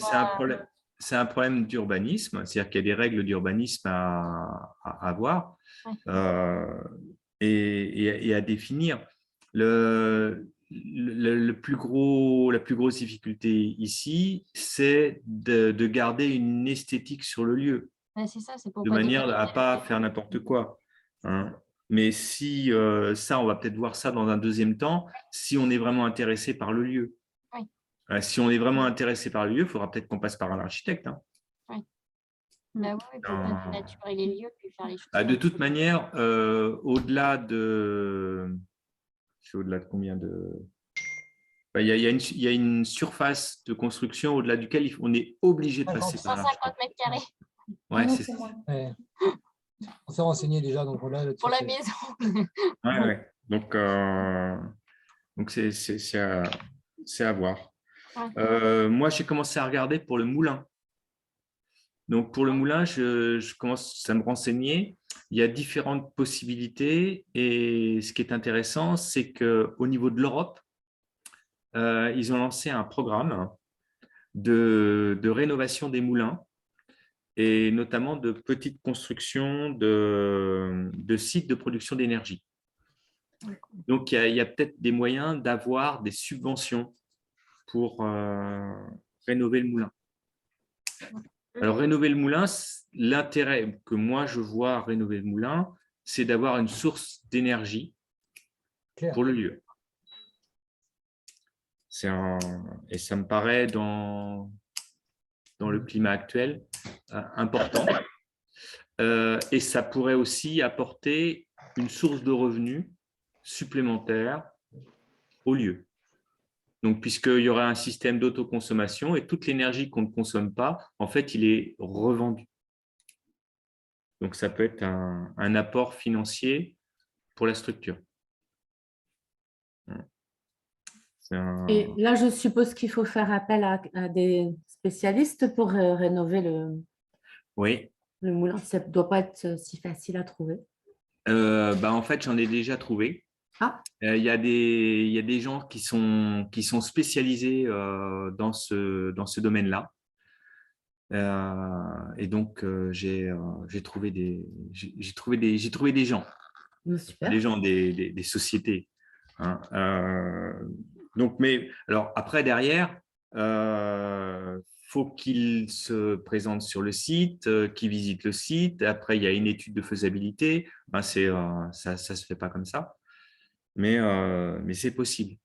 un problème d'urbanisme, c'est-à-dire qu'il y a des règles d'urbanisme à avoir et à définir. La plus grosse difficulté ici, c'est de garder une esthétique sur le lieu, c'est ça, c'est pour de manière à ne pas faire n'importe quoi. Hein. Mais si ça, on va peut-être voir ça dans un deuxième temps, si on est vraiment intéressé par le lieu. Oui. Si on est vraiment intéressé par le lieu, il faudra peut-être qu'on passe par un architecte. Hein. Oui. Bah oui, pour pas dénaturer les lieux puis faire les choses. De toute manière, au-delà de combien de… Il y a une surface de construction au-delà duquel on est obligé de passer par un architecte. 150 mètres carrés. Ouais, c'est ça. Ouais. On s'est renseigné déjà, donc là, pour la maison. Donc c'est à voir. Moi, j'ai commencé à regarder pour le moulin. Donc, pour le moulin, je commence à me renseigner. Il y a différentes possibilités et ce qui est intéressant, c'est qu'au niveau de l'Europe, ils ont lancé un programme de rénovation des moulins et notamment de petites constructions de sites de production d'énergie. Donc, il y a peut-être des moyens d'avoir des subventions pour rénover le moulin. Alors, rénover le moulin, l'intérêt que moi, je vois à rénover le moulin, c'est d'avoir une source d'énergie pour le lieu. Et ça me paraît, dans le climat actuel, important. Et ça pourrait aussi apporter une source de revenus supplémentaire au lieu. Donc, puisqu'il y aura un système d'autoconsommation et toute l'énergie qu'on ne consomme pas, en fait, il est revendu. Donc, ça peut être un apport financier pour la structure. Et là, je suppose qu'il faut faire appel à des spécialistes pour rénover le moulin. Ça ne doit pas être si facile à trouver. En fait, j'en ai déjà trouvé. Il y a des gens qui sont spécialisés dans ce domaine-là. Et donc, j'ai trouvé des gens. Super. Des gens, des sociétés. Hein. Donc, mais alors après, derrière, faut qu'ils se présentent sur le site, qu'ils visitent le site. Après, il y a une étude de faisabilité. Ça se fait pas comme ça. Mais c'est possible.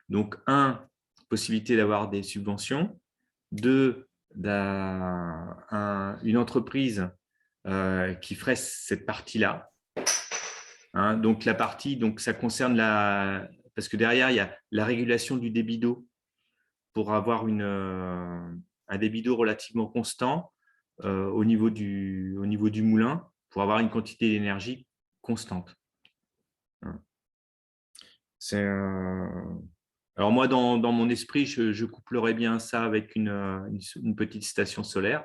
Donc, possibilité d'avoir des subventions. 2, une entreprise qui ferait cette partie-là. Hein, donc, la partie, donc, ça concerne parce que derrière, il y a la régulation du débit d'eau pour avoir un débit d'eau relativement constant au niveau du moulin, pour avoir une quantité d'énergie constante. Alors moi, dans mon esprit, je couplerais bien ça avec une petite station solaire.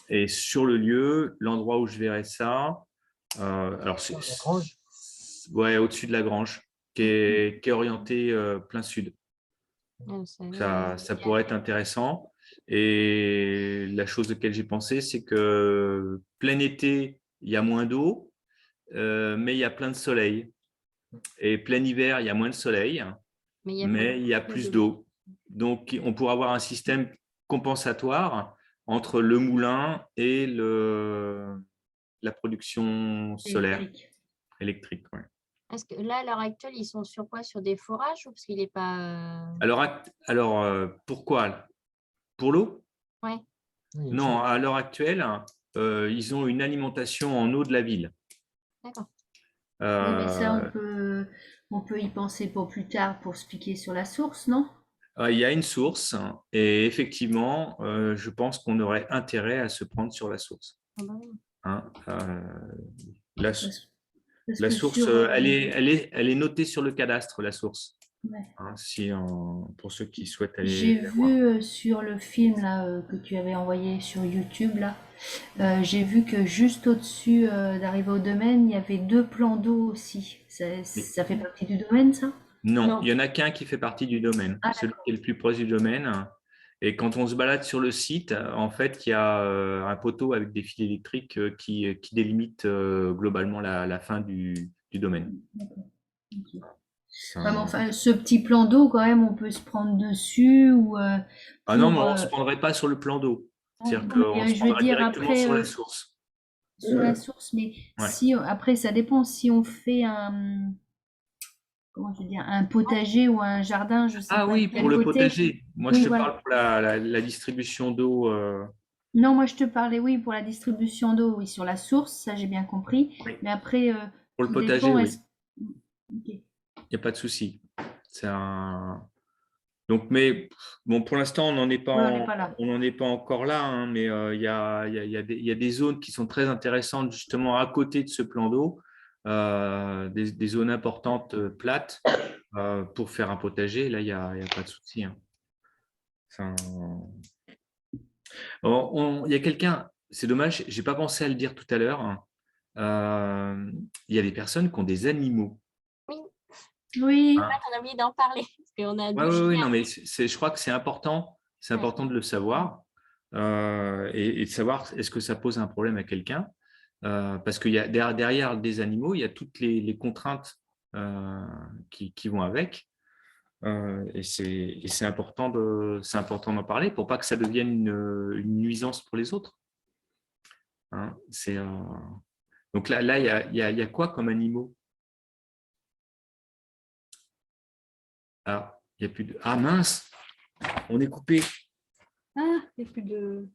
Et sur le lieu, l'endroit où je verrais ça, alors ouais, au-dessus de la grange, qui est orienté plein sud. Ça pourrait être intéressant. Et la chose laquelle j'ai pensé, c'est que plein été, il y a moins d'eau, mais il y a plein de soleil. Et plein hiver, il y a moins de soleil, mais il y a plus d'eau. Donc, on pourra avoir un système compensatoire entre le moulin et la production solaire électrique. Ouais. Est-ce que là, à l'heure actuelle, ils sont sur quoi? Sur des forages ou parce qu'il n'est pas… Alors, pourquoi? Pour l'eau? Ouais. Non, à l'heure actuelle, ils ont une alimentation en eau de la ville. D'accord. Oui, mais ça, on peut y penser pour plus tard pour se piquer sur la source, non? Il y a une source et effectivement, je pense qu'on aurait intérêt à se prendre sur la source. Hein, la source, elle est notée sur le cadastre, la source. Ouais. Hein, pour ceux qui souhaitent aller J'ai la voir. vu sur le film là, que tu avais envoyé sur YouTube, là, j'ai vu que juste au-dessus d'arriver au domaine, il y avait 2 plans d'eau aussi. Ça fait partie du domaine, ça? Non, il n'y en a qu'un qui fait partie du domaine, Ah, celui qui est le plus proche du domaine. Et quand on se balade sur le site, en fait, il y a un poteau avec des fils électriques qui délimite globalement la fin du domaine. Okay. Ouais, mais enfin, ce petit plan d'eau, quand même, on peut se prendre dessus ou Ah non, mais on ne se prendrait pas sur le plan d'eau. C'est-à-dire qu'on se prendrait directement sur la source. Sur la source, mais Ouais. si après, ça dépend si on fait comment je veux dire, un potager ou un jardin, je sais pas. Ah oui, de quel pour le côté. potager. Moi, Oui, je te voilà. parle pour la distribution d'eau. Non, moi je te parlais, oui, pour la distribution d'eau, oui, sur la source, ça j'ai bien compris. Oui. Mais après, Pour le tout potager, dépend, oui. Ok. Il n'y a pas de souci. Donc, mais bon, pour l'instant, on n'en est pas, Ouais, on n'est pas là. on n'en est pas encore là, hein, mais il y a des zones qui sont très intéressantes justement à côté de ce plan d'eau, des zones importantes plates pour faire un potager. Là, il n'y a pas de souci. Hein. Il y a quelqu'un, c'est dommage, j'ai pas pensé à le dire tout à l'heure. Hein. Il y a des personnes qui ont des animaux. Oui. En fait, on a oublié d'en parler. Parce qu'on a Oui, non, mais je crois que c'est important de le savoir et de savoir est-ce que ça pose un problème à quelqu'un. Parce qu'il y a derrière des animaux, il y a toutes les contraintes qui vont avec. Et c'est important d'en parler pour pas que ça devienne une nuisance pour les autres. Hein, donc là, il y a quoi comme animaux? Alors, il n'y a plus de… Ah mince, on est coupé. Ah, il n'y a plus de…